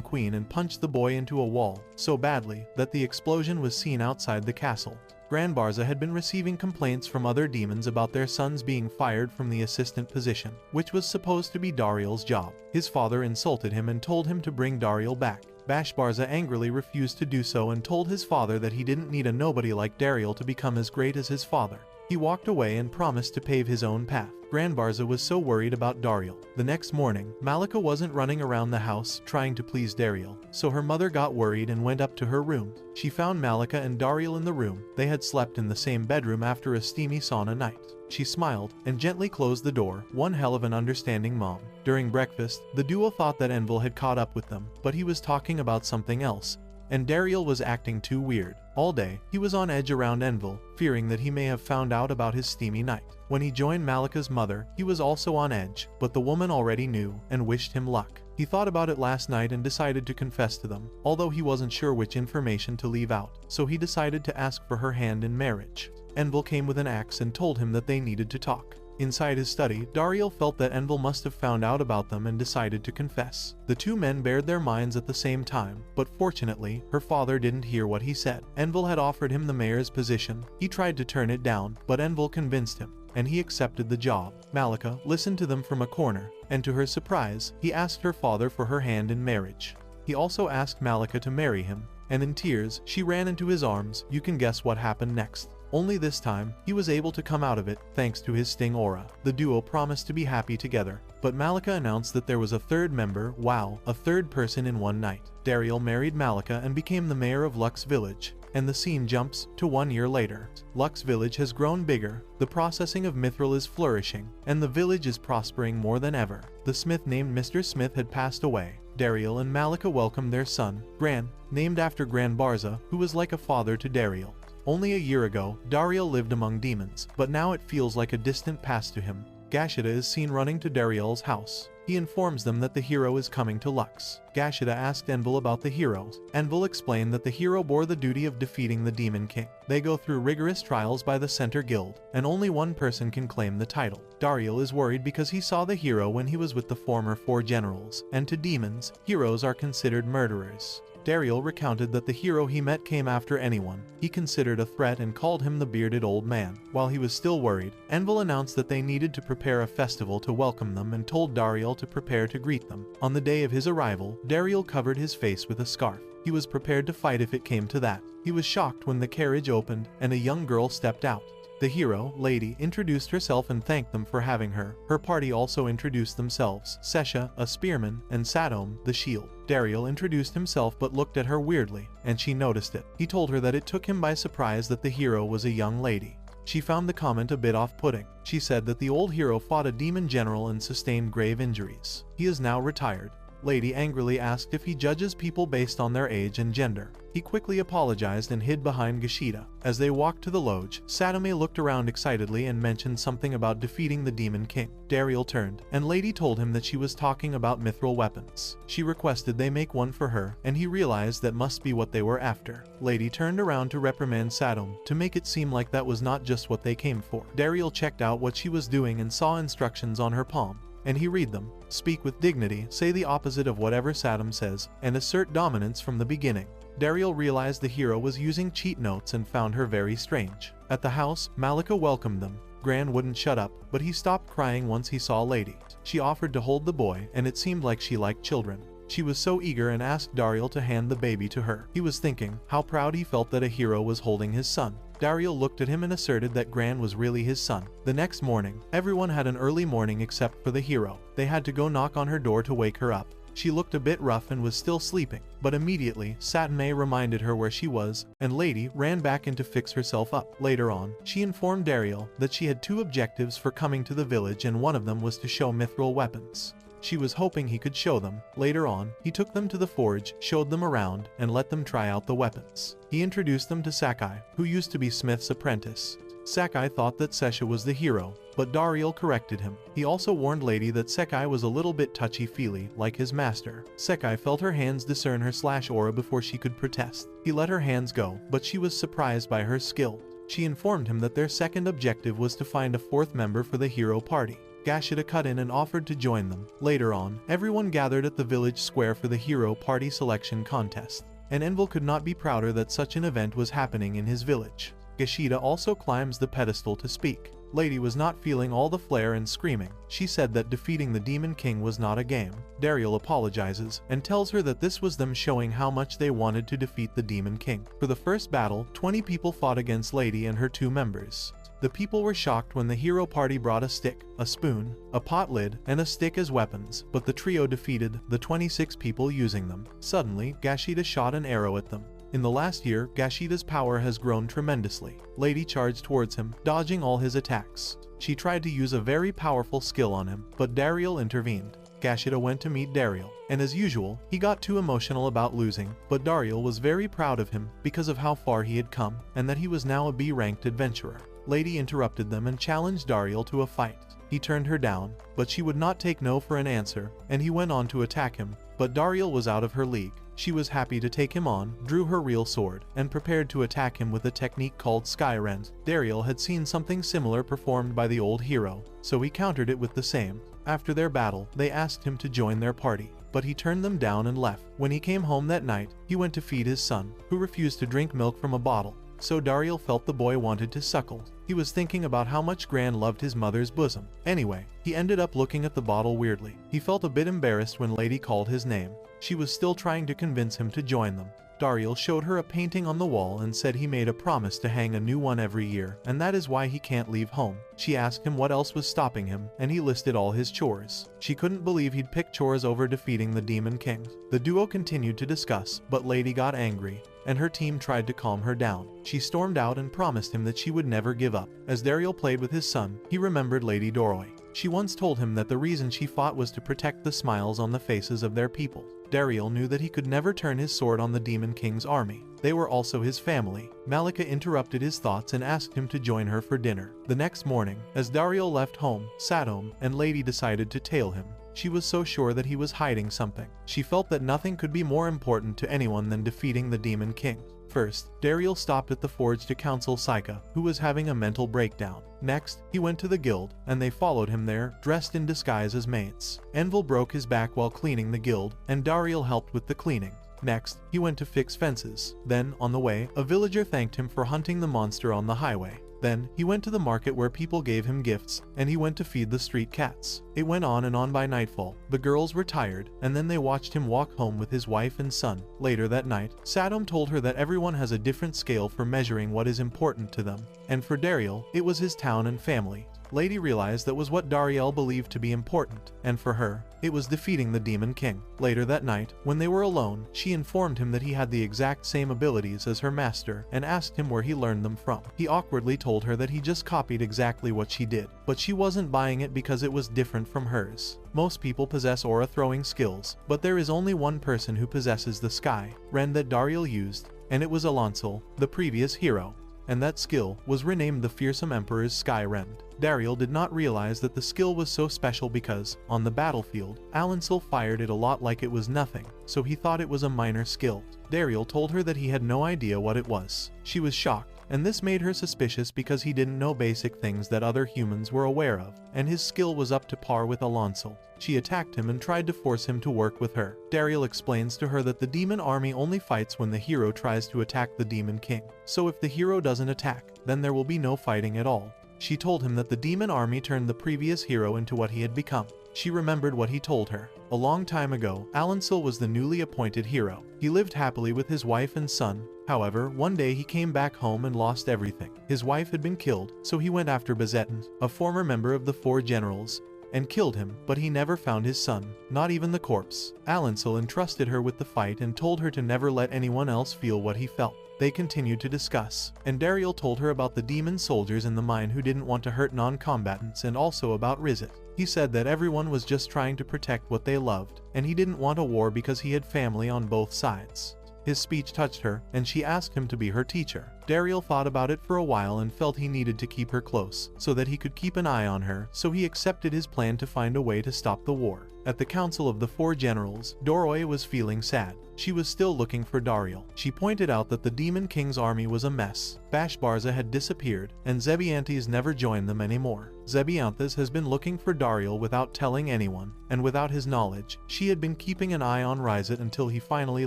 queen and punched the boy into a wall, so badly that the explosion was seen outside the castle. Barza had been receiving complaints from other demons about their sons being fired from the assistant position, which was supposed to be Dariel's job. His father insulted him and told him to bring Dariel back. Bashbarza angrily refused to do so and told his father that he didn't need a nobody like Dariel to become as great as his father. He walked away and promised to pave his own path. Barza was so worried about Dariel. The next morning, Malikica wasn't running around the house trying to please Dariel, so her mother got worried and went up to her room. She found Malikica and Dariel in the room. They had slept in the same bedroom after a steamy sauna night. She smiled and gently closed the door, one hell of an understanding mom. During breakfast, the duo thought that Enro had caught up with them, but he was talking about something else, and Dariel was acting too weird. All day, he was on edge around Enro, fearing that he may have found out about his steamy night. When he joined Malikica's mother, he was also on edge, but the woman already knew and wished him luck. He thought about it last night and decided to confess to them, although he wasn't sure which information to leave out, so he decided to ask for her hand in marriage. Enro came with an axe and told him that they needed to talk. Inside his study, Dariel felt that Enro must have found out about them and decided to confess. The two men bared their minds at the same time, but fortunately, her father didn't hear what he said. Enro had offered him the mayor's position. He tried to turn it down, but Enro convinced him, and he accepted the job. Malikica listened to them from a corner, and to her surprise, he asked her father for her hand in marriage. He also asked Malikica to marry him, and in tears, she ran into his arms. You can guess what happened next. Only this time, he was able to come out of it, thanks to his sting aura. The duo promised to be happy together, but Malikica announced that there was a third member, wow, a third person in one night. Dariel married Malikica and became the mayor of Lux Village, and the scene jumps to 1 year later. Lux Village has grown bigger, the processing of Mithril is flourishing, and the village is prospering more than ever. The smith named Mr. Smith had passed away. Dariel and Malikica welcomed their son, Gran, named after Barza, who was like a father to Dariel. Only a year ago, Dariel lived among demons, but now it feels like a distant past to him. Gashida is seen running to Dariel's house. He informs them that the hero is coming to Lux. Gashida asked Envo about the hero. Envo explained that the hero bore the duty of defeating the Demon King. They go through rigorous trials by the Center Guild, and only one person can claim the title. Dariel is worried because he saw the hero when he was with the former 4 generals, and to demons, heroes are considered murderers. Dariel recounted that the hero he met came after anyone he considered a threat and called him the bearded old man. While he was still worried, Envo announced that they needed to prepare a festival to welcome them and told Dariel to prepare to greet them. On the day of his arrival, Dariel covered his face with a scarf. He was prepared to fight if it came to that. He was shocked when the carriage opened and a young girl stepped out. The hero, Lady, introduced herself and thanked them for having her. Her party also introduced themselves, Sesha, a spearman, and Sadom, the shield. Dariel introduced himself but looked at her weirdly, and she noticed it. He told her that it took him by surprise that the hero was a young lady. She found the comment a bit off-putting. She said that the old hero fought a demon general and sustained grave injuries. He is now retired. Lady angrily asked if he judges people based on their age and gender. He quickly apologized and hid behind Gashida. As they walked to the lodge, Sadome looked around excitedly and mentioned something about defeating the Demon King. Dariel turned, and Lady told him that she was talking about mithril weapons. She requested they make one for her, and he realized that must be what they were after. Lady turned around to reprimand Sadome, to make it seem like that was not just what they came for. Dariel checked out what she was doing and saw instructions on her palm, and he read them. Speak with dignity, say the opposite of whatever Sadom says, and assert dominance from the beginning. Dariel realized the hero was using cheat notes and found her very strange. At the house, Malikica welcomed them. Gran wouldn't shut up, but he stopped crying once he saw Lady. She offered to hold the boy, and it seemed like she liked children. She was so eager and asked Dariel to hand the baby to her. He was thinking how proud he felt that a hero was holding his son. Dariel looked at him and asserted that Gran was really his son. The next morning, everyone had an early morning except for the hero. They had to go knock on her door to wake her up. She looked a bit rough and was still sleeping, but immediately, Satame reminded her where she was, and Lady ran back in to fix herself up. Later on, she informed Dariel that she had 2 objectives for coming to the village, and one of them was to show Mithril weapons. She was hoping he could show them. Later on, he took them to the forge, showed them around, and let them try out the weapons. He introduced them to Sakai, who used to be Smith's apprentice. Sakai thought that Sesha was the hero, but Dariel corrected him. He also warned Lady that Sekai was a little bit touchy-feely, like his master. Sekai felt her hands discern her aura before she could protest. He let her hands go, but she was surprised by her skill. She informed him that their second objective was to find a 4th member for the hero party. Gashida cut in and offered to join them. Later on, everyone gathered at the village square for the hero party selection contest, and Envil could not be prouder that such an event was happening in his village. Gashida also climbs the pedestal to speak. Lady was not feeling all the flair and screaming. She said that defeating the Demon King was not a game. Dariel apologizes and tells her that this was them showing how much they wanted to defeat the Demon King. For the first battle, 20 people fought against Lady and her 2 members. The people were shocked when the hero party brought a stick, a spoon, a pot lid, and a stick as weapons, but the trio defeated the 26 people using them. Suddenly, Gashida shot an arrow at them. In the last year, Gashida's power has grown tremendously. Lady charged towards him, dodging all his attacks. She tried to use a very powerful skill on him, but Dariel intervened. Gashida went to meet Dariel, and as usual, he got too emotional about losing, but Dariel was very proud of him because of how far he had come, and that he was now a B-ranked adventurer. Lady interrupted them and challenged Dariel to a fight. He turned her down, but she would not take no for an answer, and he went on to attack him, but Dariel was out of her league. She was happy to take him on, drew her real sword, and prepared to attack him with a technique called Skyrend. Dariel had seen something similar performed by the old hero, so he countered it with the same. After their battle, they asked him to join their party, but he turned them down and left. When he came home that night, he went to feed his son, who refused to drink milk from a bottle. So Dariel felt the boy wanted to suckle. He was thinking about how much Gran loved his mother's bosom. Anyway, he ended up looking at the bottle weirdly. He felt a bit embarrassed when Lady called his name. She was still trying to convince him to join them. Dariel showed her a painting on the wall and said he made a promise to hang a new one every year, and that is why he can't leave home. She asked him what else was stopping him, and he listed all his chores. She couldn't believe he'd pick chores over defeating the Demon King. The duo continued to discuss, but Lady got angry, and her team tried to calm her down. She stormed out and promised him that she would never give up. As Dariel played with his son, he remembered Lady Doroi. She once told him that the reason she fought was to protect the smiles on the faces of their people. Dariel knew that he could never turn his sword on the Demon King's army. They were also his family. Malikica interrupted his thoughts and asked him to join her for dinner. The next morning, as Dariel left home, Satome and Lady decided to tail him. She was so sure that he was hiding something. She felt that nothing could be more important to anyone than defeating the Demon King. First, Dariel stopped at the forge to counsel Saika, who was having a mental breakdown. Next, he went to the guild, and they followed him there, dressed in disguise as maids. Envil broke his back while cleaning the guild, and Dariel helped with the cleaning. Next, he went to fix fences. Then, on the way, a villager thanked him for hunting the monster on the highway. Then, he went to the market where people gave him gifts, and he went to feed the street cats. It went on and on by nightfall. The girls were tired, and then they watched him walk home with his wife and son. Later that night, Satome told her that everyone has a different scale for measuring what is important to them, and for Dariel, it was his town and family. Lady realized that was what Dariel believed to be important, and for her, it was defeating the Demon King. Later that night, when they were alone, she informed him that he had the exact same abilities as her master, and asked him where he learned them from. He awkwardly told her that he just copied exactly what she did, but she wasn't buying it because it was different from hers. Most people possess aura throwing skills, but there is only one person who possesses the sky rend that Dariel used, and it was Alonso, the previous hero, and that skill was renamed the Fearsome Emperor's Sky Rend. Dariel did not realize that the skill was so special because, on the battlefield, Alonso fired it a lot like it was nothing, so he thought it was a minor skill. Dariel told her that he had no idea what it was. She was shocked, and this made her suspicious because he didn't know basic things that other humans were aware of, and his skill was up to par with Alonso. She attacked him and tried to force him to work with her. Dariel explains to her that the demon army only fights when the hero tries to attack the Demon King. So if the hero doesn't attack, then there will be no fighting at all. She told him that the demon army turned the previous hero into what he had become. she remembered what he told her. A long time ago, Alansil was the newly appointed hero. He lived happily with his wife and son. However, one day he came back home and lost everything. His wife had been killed, so he went after Rizette, a former member of the Four Generals, and killed him, but he never found his son, not even the corpse. Alansil entrusted her with the fight and told her to never let anyone else feel what he felt. They continued to discuss, and Dariel told her about the demon soldiers in the mine who didn't want to hurt non-combatants and also about Rizette. He said that everyone was just trying to protect what they loved, and he didn't want a war because he had family on both sides. His speech touched her, and she asked him to be her teacher. Dariel thought about it for a while and felt he needed to keep her close, so that he could keep an eye on her, so he accepted his plan to find a way to stop the war. At the Council of the Four Generals, Doroy was feeling sad. She was still looking for Dariel. She pointed out that the Demon King's army was a mess. Bashbarza had disappeared, and Zebantes never joined them anymore. Zebantes has been looking for Dariel without telling anyone, and without his knowledge, she had been keeping an eye on Rizette until he finally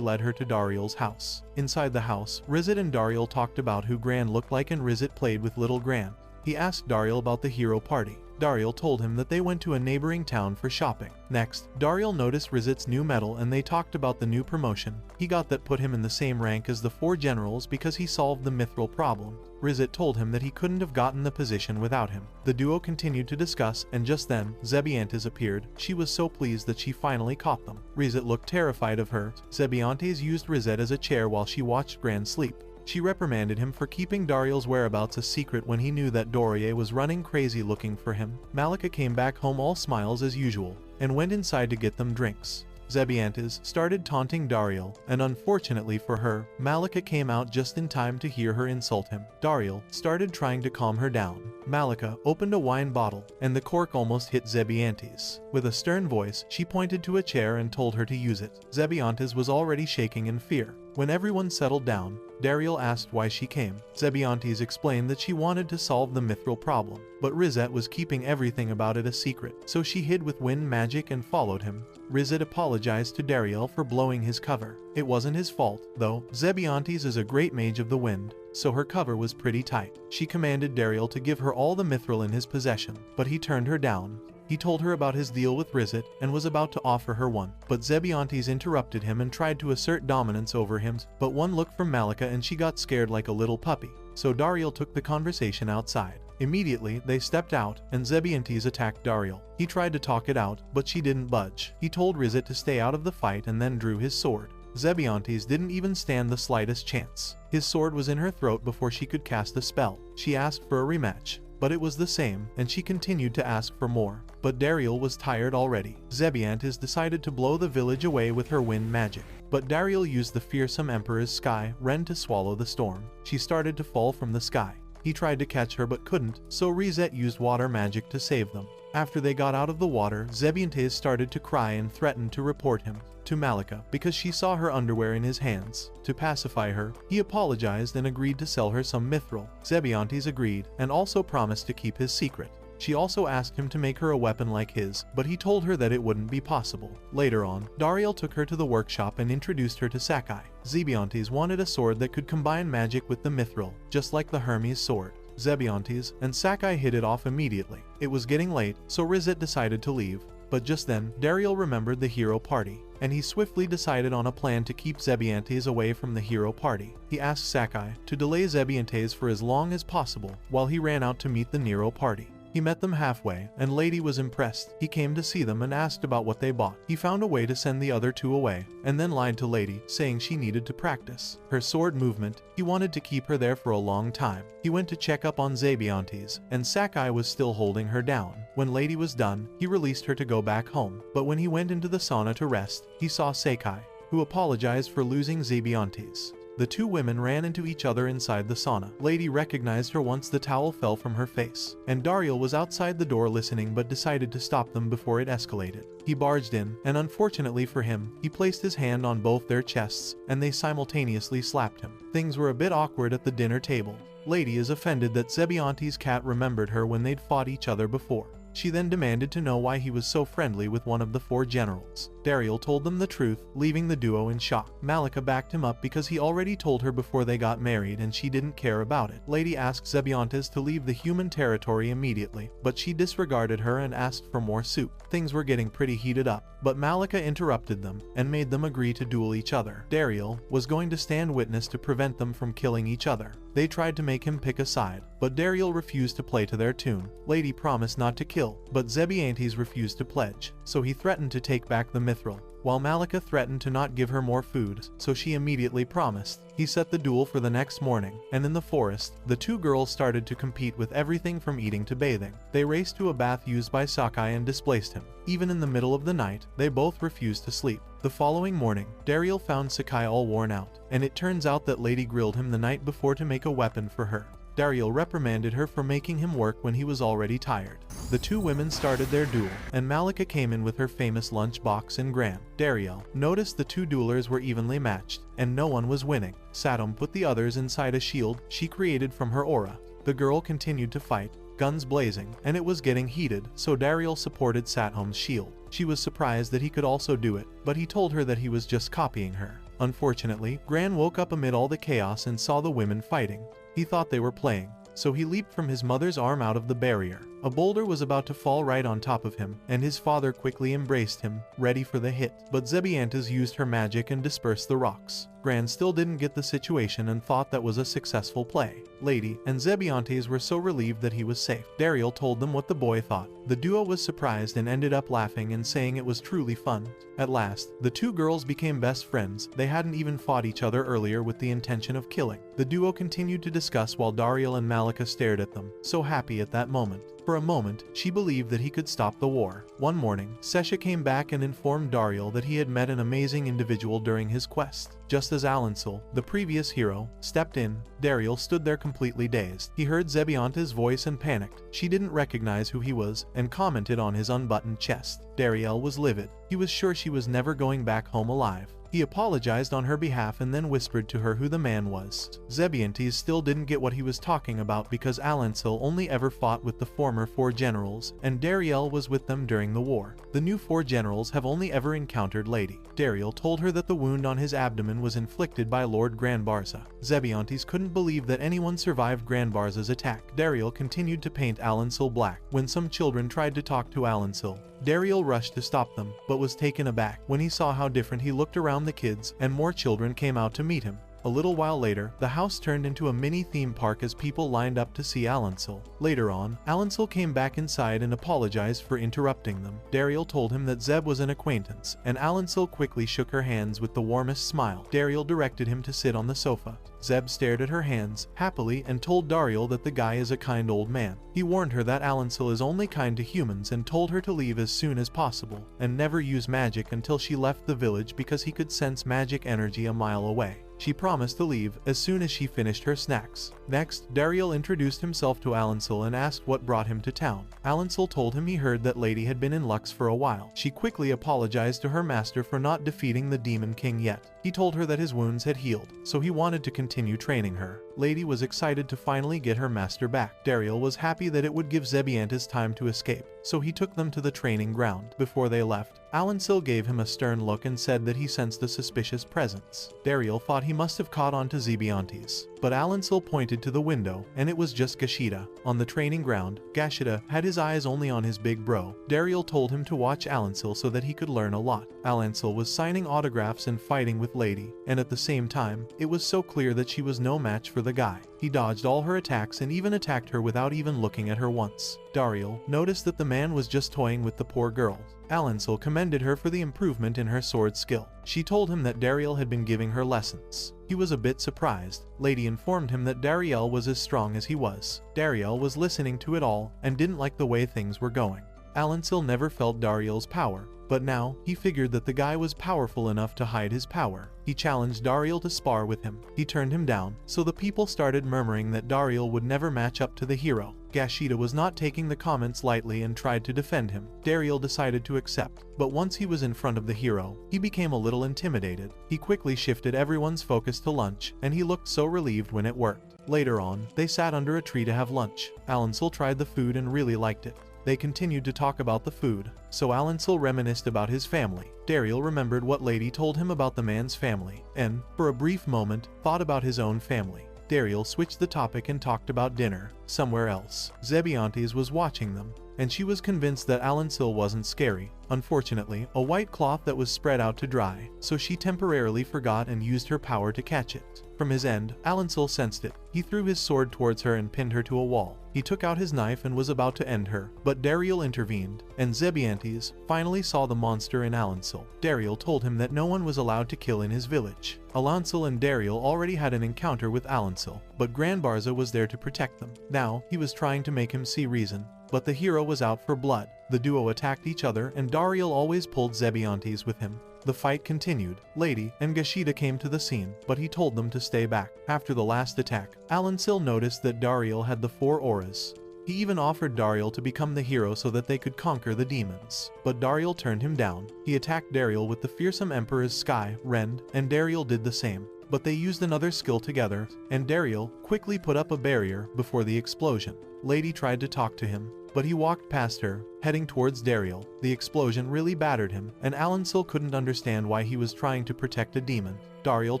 led her to Dariel's house. Inside the house, Rizette and Dariel talked about who Gran looked like, and Rizette played with little Gran. He asked Dariel about the hero party. Dariel told him that they went to a neighboring town for shopping. Next, Dariel noticed Rizette's new medal and they talked about the new promotion he got that put him in the same rank as the Four Generals because he solved the Mithril problem. Rizette told him that he couldn't have gotten the position without him. The duo continued to discuss, and just then, Zebantes appeared. She was so pleased that she finally caught them. Rizette looked terrified of her. Zebantes used Rizette as a chair while she watched Gran sleep. She reprimanded him for keeping Dariel's whereabouts a secret when he knew that Dorier was running crazy looking for him. Malikica came back home all smiles as usual, and went inside to get them drinks. Zebantes started taunting Dariel, and unfortunately for her, Malikica came out just in time to hear her insult him. Dariel started trying to calm her down. Malikica opened a wine bottle, and the cork almost hit Zebantes. With a stern voice, she pointed to a chair and told her to use it. Zebantes was already shaking in fear. When everyone settled down, Dariel asked why she came. Zebantes explained that she wanted to solve the Mithril problem, but Rizette was keeping everything about it a secret, so she hid with wind magic and followed him. Rizette apologized to Dariel for blowing his cover. It wasn't his fault, though. Zebantes is a great mage of the wind, so her cover was pretty tight. She commanded Dariel to give her all the Mithril in his possession, but he turned her down. He told her about his deal with Rizette and was about to offer her one, but Zebantes interrupted him and tried to assert dominance over him, but one look from Malikica and she got scared like a little puppy. So Dariel took the conversation outside. Immediately, they stepped out, and Zebantes attacked Dariel. He tried to talk it out, but she didn't budge. He told Rizette to stay out of the fight and then drew his sword. Zebantes didn't even stand the slightest chance. His sword was in her throat before she could cast the spell. She asked for a rematch, but it was the same, and she continued to ask for more. But Dariel was tired already. Zebantes decided to blow the village away with her wind magic, but Dariel used the fearsome Emperor's sky wren to swallow the storm. She started to fall from the sky. He tried to catch her but couldn't, so Rizette used water magic to save them. After they got out of the water, Zebantes started to cry and threatened to report him to Malikica because she saw her underwear in his hands. To pacify her, he apologized and agreed to sell her some Mithril. Zebantes agreed and also promised to keep his secret. She also asked him to make her a weapon like his, but he told her that it wouldn't be possible. Later on, Dariel took her to the workshop and introduced her to Sakai. Zebantes wanted a sword that could combine magic with the Mithril, just like the Hermes sword. Zebantes and Sakai hit it off immediately. It was getting late, so Rizette decided to leave. But just then, Dariel remembered the hero party, and he swiftly decided on a plan to keep Zebantes away from the hero party. He asked Sakai to delay Zebantes for as long as possible while he ran out to meet the Nero party. He met them halfway, and Lady was impressed. He came to see them and asked about what they bought. He found a way to send the other two away, and then lied to Lady, saying she needed to practice her sword movement. He wanted to keep her there for a long time. He went to check up on Zebantes, and Sakai was still holding her down. When Lady was done, he released her to go back home, but when he went into the sauna to rest, he saw Sakai, who apologized for losing Zebantes. The two women ran into each other inside the sauna. Lady recognized her once the towel fell from her face, and Dariel was outside the door listening but decided to stop them before it escalated. He barged in, and unfortunately for him, he placed his hand on both their chests, and they simultaneously slapped him. Things were a bit awkward at the dinner table. Lady is offended that Zebantes' cat remembered her when they'd fought each other before. She then demanded to know why he was so friendly with one of the four generals. Dariel told them the truth, leaving the duo in shock. Malikica backed him up because he already told her before they got married and she didn't care about it. Lady asked Zebantes to leave the human territory immediately, but she disregarded her and asked for more soup. Things were getting pretty heated up, but Malikica interrupted them and made them agree to duel each other. Dariel was going to stand witness to prevent them from killing each other. They tried to make him pick a side, but Dariel refused to play to their tune. Lady promised not to kill, but Zebantes refused to pledge, so he threatened to take back the Mithril, while Malikica threatened to not give her more food, so she immediately promised. He set the duel for the next morning, and in the forest, the two girls started to compete with everything from eating to bathing. They raced to a bath used by Sakai and displaced him. Even in the middle of the night, they both refused to sleep. The following morning, Dariel found Sakai all worn out, and it turns out that Lady grilled him the night before to make a weapon for her. Dariel reprimanded her for making him work when he was already tired. The two women started their duel, and Malikica came in with her famous lunchbox and Gran. Dariel noticed the two duelers were evenly matched, and no one was winning. Satom put the others inside a shield she created from her aura. The girl continued to fight, guns blazing, and it was getting heated, so Dariel supported Satom's shield. She was surprised that he could also do it, but he told her that he was just copying her. Unfortunately, Gran woke up amid all the chaos and saw the women fighting. He thought they were playing, so he leaped from his mother's arm out of the barrier. A boulder was about to fall right on top of him, and his father quickly embraced him, ready for the hit. But Zebantes used her magic and dispersed the rocks. Gran still didn't get the situation and thought that was a successful play. Lady and Zebantes were so relieved that he was safe. Dariel told them what the boy thought. The duo was surprised and ended up laughing and saying it was truly fun. At last, the two girls became best friends. They hadn't even fought each other earlier with the intention of killing. The duo continued to discuss while Dariel and Malikica stared at them, so happy at that moment. For a moment, she believed that he could stop the war. One morning, Sesha came back and informed Dariel that he had met an amazing individual during his quest. Just as Alansel, the previous hero, stepped in, Dariel stood there completely dazed. He heard Zebantes' voice and panicked. She didn't recognize who he was and commented on his unbuttoned chest. Dariel was livid. He was sure she was never going back home alive. He apologized on her behalf and then whispered to her who the man was. Zebantes still didn't get what he was talking about because Alansel only ever fought with the former 4 generals, and Dariel was with them during the war. The new 4 generals have only ever encountered Lady. Dariel told her that the wound on his abdomen was inflicted by Lord Barza. Zebantes couldn't believe that anyone survived Barza's attack. Dariel continued to paint Alansel black. When some children tried to talk to Alansel, Dariel rushed to stop them, but was taken aback when he saw how different he looked around the kids, and more children came out to meet him. A little while later, the house turned into a mini theme park as people lined up to see Alansel. Later on, Alansel came back inside and apologized for interrupting them. Dariel told him that Zeb was an acquaintance, and Alansel quickly shook her hands with the warmest smile. Dariel directed him to sit on the sofa. Zeb stared at her hands, happily, and told Dariel that the guy is a kind old man. He warned her that Alansel is only kind to humans and told her to leave as soon as possible, and never use magic until she left the village because he could sense magic energy a mile away. She promised to leave as soon as she finished her snacks. Next, Dariel introduced himself to Alansel and asked what brought him to town. Alansel told him he heard that Lady had been in Lux for a while. She quickly apologized to her master for not defeating the Demon King yet. He told her that his wounds had healed, so he wanted to continue training her. Lady was excited to finally get her master back. Dariel was happy that it would give Zebantes time to escape, so he took them to the training ground. Before they left, Alansel gave him a stern look and said that he sensed a suspicious presence. Dariel thought he must have caught on to Zebantes, but Alansel pointed to the window, and it was just Gashida. On the training ground, Gashida had his eyes only on his big bro. Dariel told him to watch Alansel so that he could learn a lot. Alansel was signing autographs and fighting with Lady, and at the same time, it was so clear that she was no match for the guy. He dodged all her attacks and even attacked her without even looking at her once. Dariel noticed that the man was just toying with the poor girl. Alansel commended her for the improvement in her sword skill. She told him that Dariel had been giving her lessons. He was a bit surprised. Lady informed him that Dariel was as strong as he was. Dariel was listening to it all and didn't like the way things were going. Alansel never felt Dariel's power, but now he figured that the guy was powerful enough to hide his power. He challenged Dariel to spar with him. He turned him down, so the people started murmuring that Dariel would never match up to the hero. Gashida was not taking the comments lightly and tried to defend him. Dariel decided to accept, but once he was in front of the hero, he became a little intimidated. He quickly shifted everyone's focus to lunch, and he looked so relieved when it worked. Later on, they sat under a tree to have lunch. Alansel tried the food and really liked it. They continued to talk about the food, so Alansil reminisced about his family. Dariel remembered what Lady told him about the man's family, and, for a brief moment, thought about his own family. Dariel switched the topic and talked about dinner, somewhere else. Zebantes was watching them, and she was convinced that Alansil wasn't scary. Unfortunately, a white cloth that was spread out to dry, so she temporarily forgot and used her power to catch it. From his end, Alansil sensed it. He threw his sword towards her and pinned her to a wall. He took out his knife and was about to end her, but Dariel intervened, and Zebantes finally saw the monster in Alansil. Dariel told him that no one was allowed to kill in his village. Alansil and Dariel already had an encounter with Alansil, but Barza was there to protect them. Now, he was trying to make him see reason, but the hero was out for blood. The duo attacked each other and Dariel always pulled Zebantes with him. The fight continued. Lady and Gashida came to the scene, but he told them to stay back. After the last attack, Alansil noticed that Dariel had the 4 auras. He even offered Dariel to become the hero so that they could conquer the demons. But Dariel turned him down. He attacked Dariel with the fearsome Emperor's Sky, Rend, and Dariel did the same. But they used another skill together, and Dariel quickly put up a barrier before the explosion. Lady tried to talk to him, but he walked past her, heading towards Dariel. The explosion really battered him, and Alansil couldn't understand why he was trying to protect a demon. Dariel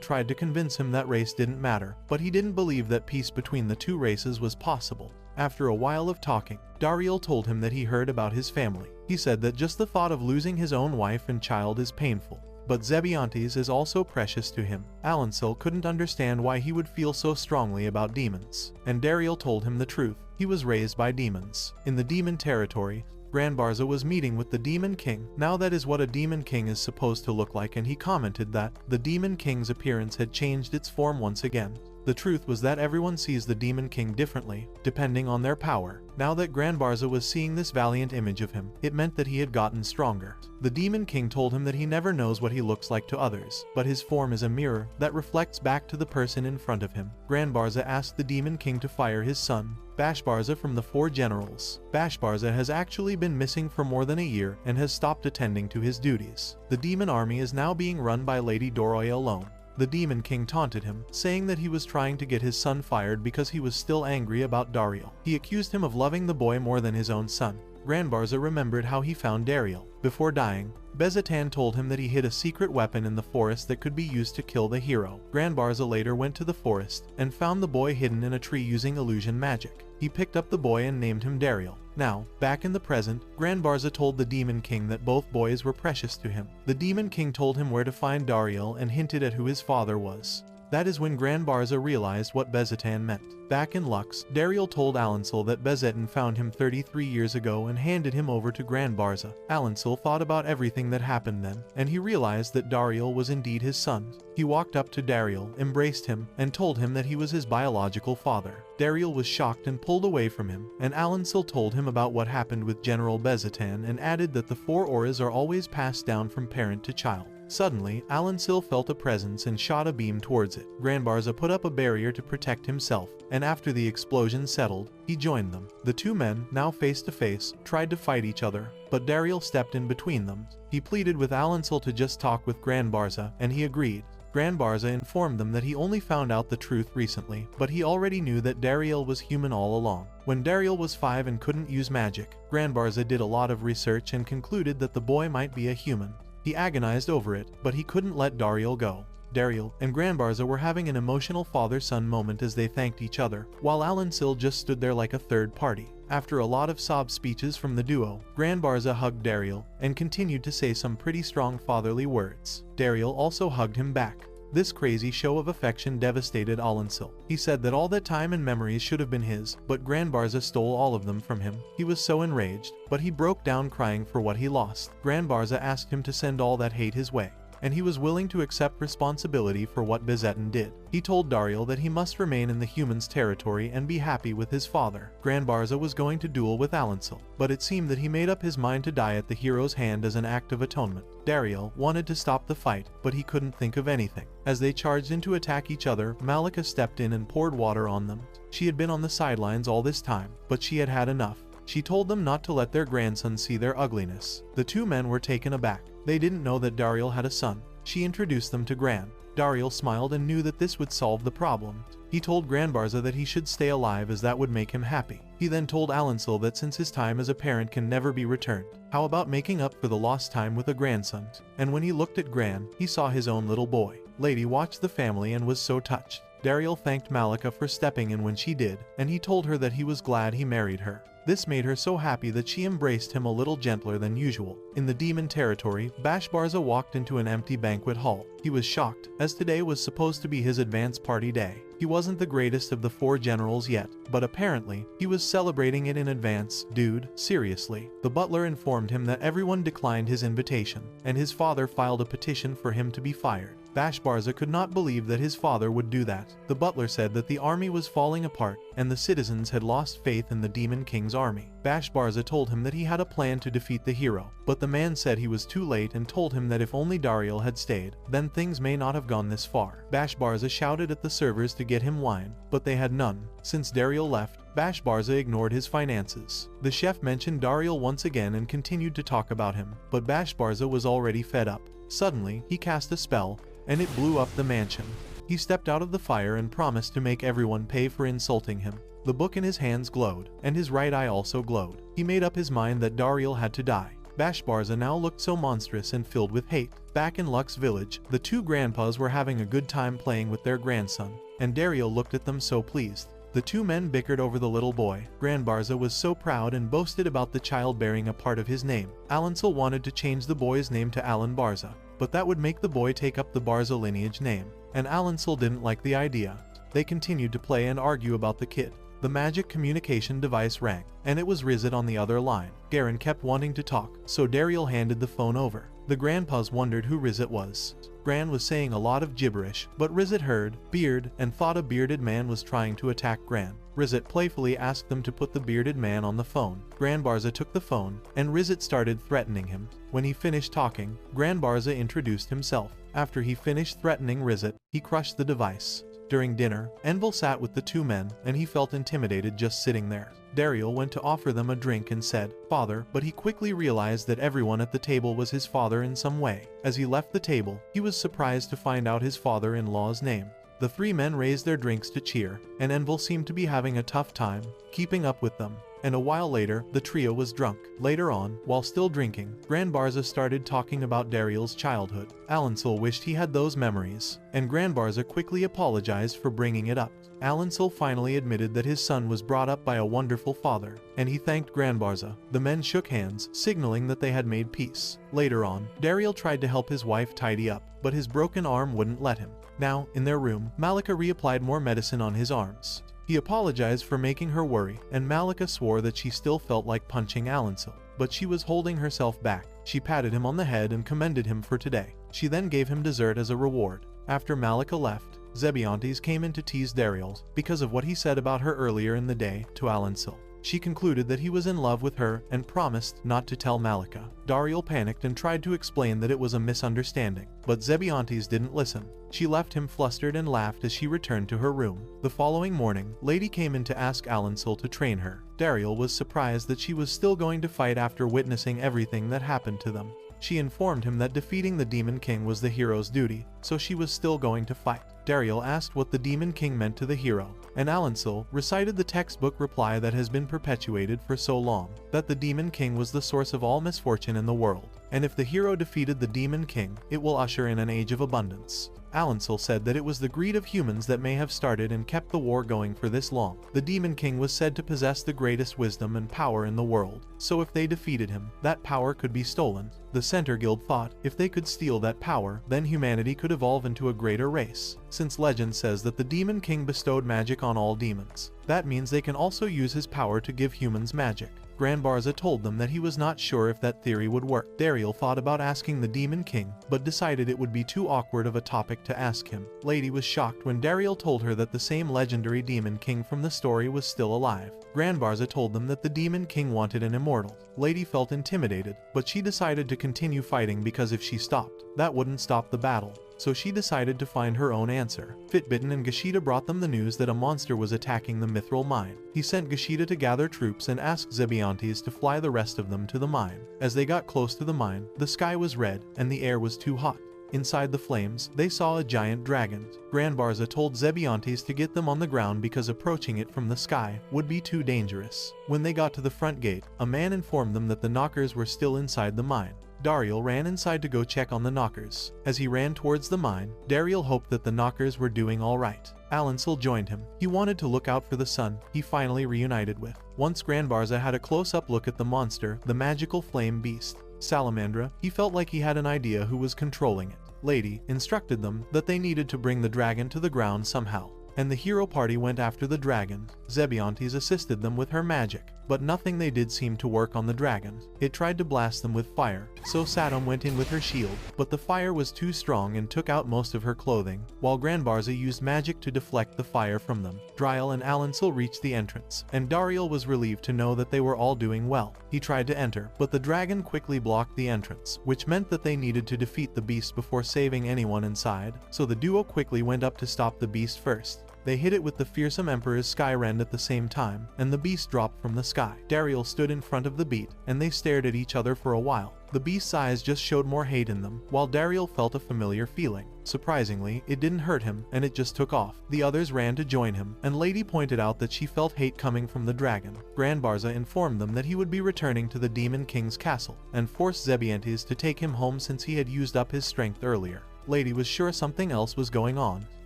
tried to convince him that race didn't matter, but he didn't believe that peace between the 2 races was possible. After a while of talking, Dariel told him that he heard about his family. He said that just the thought of losing his own wife and child is painful. But Zebantes is also precious to him. Alansil couldn't understand why he would feel so strongly about demons, and Dariel told him the truth. He was raised by demons. In the demon territory, Barza was meeting with the Demon King. Now that is what a Demon King is supposed to look like, and he commented that the Demon King's appearance had changed its form once again. The truth was that everyone sees the Demon King differently, depending on their power. Now that Barza was seeing this valiant image of him, it meant that he had gotten stronger. The Demon King told him that he never knows what he looks like to others, but his form is a mirror that reflects back to the person in front of him. Barza asked the Demon King to fire his son, Bashbarza, from the 4 generals. Bashbarza has actually been missing for more than a year and has stopped attending to his duties. The demon army is now being run by Lady Doroya alone. The Demon King taunted him, saying that he was trying to get his son fired because he was still angry about Dariel. He accused him of loving the boy more than his own son. Barza remembered how he found Dariel. Before dying, Bezetan told him that he hid a secret weapon in the forest that could be used to kill the hero. Barza later went to the forest and found the boy hidden in a tree using illusion magic. He picked up the boy and named him Dariel. Now, back in the present, Barza told the Demon King that both boys were precious to him. The Demon King told him where to find Dariel and hinted at who his father was. That is when Barza realized what Bezetan meant. Back in Lux, Dariel told Alansil that Bezetan found him 33 years ago and handed him over to Barza. Alansil thought about everything that happened then, and he realized that Dariel was indeed his son. He walked up to Dariel, embraced him, and told him that he was his biological father. Dariel was shocked and pulled away from him, and Alansil told him about what happened with General Bezetan and added that the 4 auras are always passed down from parent to child. Suddenly, Alansil felt a presence and shot a beam towards it. Barza put up a barrier to protect himself, and after the explosion settled, he joined them. The 2 men, now face to face, tried to fight each other, but Dariel stepped in between them. He pleaded with Alansil to just talk with Barza, and he agreed. Barza informed them that he only found out the truth recently, but he already knew that Dariel was human all along. When Dariel was 5 and couldn't use magic, Barza did a lot of research and concluded that the boy might be a human. He agonized over it, but he couldn't let Dariel go. Dariel and Barza were having an emotional father-son moment as they thanked each other, while Alansil just stood there like a third party. After a lot of sob speeches from the duo, Barza hugged Dariel and continued to say some pretty strong fatherly words. Dariel also hugged him back. This crazy show of affection devastated Alansil. He said that all that time and memories should have been his, but Barza stole all of them from him. He was so enraged, but he broke down crying for what he lost. Barza asked him to send all that hate his way, and he was willing to accept responsibility for what Bezetan did. He told Dariel that he must remain in the humans' territory and be happy with his father. Barza was going to duel with Alansil, but it seemed that he made up his mind to die at the hero's hand as an act of atonement. Dariel wanted to stop the fight, but he couldn't think of anything. As they charged in to attack each other, Malikica stepped in and poured water on them. She had been on the sidelines all this time, but she had had enough. She told them not to let their grandson see their ugliness. The 2 men were taken aback. They didn't know that Dariel had a son. She introduced them to Gran. Dariel smiled and knew that this would solve the problem. He told Barza that he should stay alive as that would make him happy. He then told Alancil that since his time as a parent can never be returned, how about making up for the lost time with a grandson? And when he looked at Gran, he saw his own little boy. Lady watched the family and was so touched. Dariel thanked Malikica for stepping in when she did, and he told her that he was glad he married her. This made her so happy that she embraced him a little gentler than usual. In the demon territory, Bashbarza walked into an empty banquet hall. He was shocked, as today was supposed to be his advance party day. He wasn't the greatest of the 4 generals yet, but apparently, he was celebrating it in advance. Dude, seriously. The butler informed him that everyone declined his invitation, and his father filed a petition for him to be fired. Bashbarza could not believe that his father would do that. The butler said that the army was falling apart, and the citizens had lost faith in the Demon King's army. Bashbarza told him that he had a plan to defeat the hero, but the man said he was too late and told him that if only Dariel had stayed, then things may not have gone this far. Bashbarza shouted at the servers to get him wine, but they had none. Since Dariel left, Bashbarza ignored his finances. The chef mentioned Dariel once again and continued to talk about him, but Bashbarza was already fed up. Suddenly, he cast a spell, and it blew up the mansion. He stepped out of the fire and promised to make everyone pay for insulting him. The book in his hands glowed, and his right eye also glowed. He made up his mind that Dariel had to die. Bashbarza now looked so monstrous and filled with hate. Back in Luck's village, the 2 grandpas were having a good time playing with their grandson, and Dariel looked at them so pleased. The 2 men bickered over the little boy. Barza was so proud and boasted about the child bearing a part of his name. Alancil wanted to change the boy's name to Alan Barza, but that would make the boy take up the Barza lineage name, and Alancil didn't like the idea. They continued to play and argue about the kid. The magic communication device rang, and it was Rizette on the other line. Garen kept wanting to talk, so Dariel handed the phone over. The grandpas wondered who Rizette was. Gran was saying a lot of gibberish, but Rizette heard beard and thought a bearded man was trying to attack Gran. Rizette playfully asked them to put the bearded man on the phone. Barza took the phone, and Rizette started threatening him. When he finished talking, Barza introduced himself. After he finished threatening Rizette, he crushed the device. During dinner, Envil sat with the 2 men, and he felt intimidated just sitting there. Dariel went to offer them a drink and said, "Father," but he quickly realized that everyone at the table was his father in some way. As he left the table, he was surprised to find out his father-in-law's name. The 3 men raised their drinks to cheer, and Envil seemed to be having a tough time keeping up with them. And a while later, the trio was drunk. Later on, while still drinking, Barza started talking about Dariel's childhood. Alancil wished he had those memories, and Barza quickly apologized for bringing it up. Alancil finally admitted that his son was brought up by a wonderful father, and he thanked Barza. The men shook hands, signaling that they had made peace. Later on, Dariel tried to help his wife tidy up, but his broken arm wouldn't let him. Now, in their room, Malikica reapplied more medicine on his arms. He apologized for making her worry, and Malikica swore that she still felt like punching Alancil, but she was holding herself back. She patted him on the head and commended him for today. She then gave him dessert as a reward. After Malikica left, Zebantes came in to tease Dariel because of what he said about her earlier in the day to Alancil. She concluded that he was in love with her and promised not to tell Malikica. Dariel panicked and tried to explain that it was a misunderstanding, but Zebantes didn't listen. She left him flustered and laughed as she returned to her room. The following morning, Lady came in to ask Alancil to train her. Dariel was surprised that she was still going to fight after witnessing everything that happened to them. She informed him that defeating the Demon King was the hero's duty, so she was still going to fight. Dariel asked what the Demon King meant to the hero, and Alancil recited the textbook reply that has been perpetuated for so long, that the Demon King was the source of all misfortune in the world, and if the hero defeated the Demon King, it will usher in an age of abundance. Alancil said that it was the greed of humans that may have started and kept the war going for this long. The Demon King was said to possess the greatest wisdom and power in the world, so if they defeated him, that power could be stolen. The Center Guild thought, if they could steal that power, then humanity could evolve into a greater race. Since legend says that the Demon King bestowed magic on all demons, that means they can also use his power to give humans magic. Barza told them that he was not sure if that theory would work. Dariel thought about asking the Demon King, but decided it would be too awkward of a topic to ask him. Lady was shocked when Dariel told her that the same legendary Demon King from the story was still alive. Barza told them that the Demon King wanted an immortal. Lady felt intimidated, but she decided to continue fighting because if she stopped, that wouldn't stop the battle. So she decided to find her own answer. Fitbitten and Gashida brought them the news that a monster was attacking the Mithril mine. He sent Gashida to gather troops and asked Zebantes to fly the rest of them to the mine. As they got close to the mine, the sky was red and the air was too hot. Inside the flames, they saw a giant dragon. Barza told Zebantes to get them on the ground because approaching it from the sky would be too dangerous. When they got to the front gate, a man informed them that the knockers were still inside the mine. Dariel ran inside to go check on the knockers. As he ran towards the mine, Dariel hoped that the knockers were doing alright. Alancel joined him. He wanted to look out for the son he finally reunited with. Once Barza had a close-up look at the monster, the magical flame beast, Salamandra, he felt like he had an idea who was controlling it. Lady instructed them that they needed to bring the dragon to the ground somehow, and the hero party went after the dragon. Zebantes assisted them with her magic, but nothing they did seemed to work on the dragon. It tried to blast them with fire, so Sadom went in with her shield, but the fire was too strong and took out most of her clothing, while Barza used magic to deflect the fire from them. Dariel and Alancel reached the entrance, and Dariel was relieved to know that they were all doing well. He tried to enter, but the dragon quickly blocked the entrance, which meant that they needed to defeat the beast before saving anyone inside, so the duo quickly went up to stop the beast first. They hit it with the fearsome Emperor's Sky Rend at the same time, and the beast dropped from the sky. Dariel stood in front of the beast, and they stared at each other for a while. The beast's eyes just showed more hate in them, while Dariel felt a familiar feeling. Surprisingly, it didn't hurt him, and it just took off. The others ran to join him, and Lady pointed out that she felt hate coming from the dragon. Barza informed them that he would be returning to the Demon King's castle, and forced Zebantes to take him home since he had used up his strength earlier. Lady was sure something else was going on.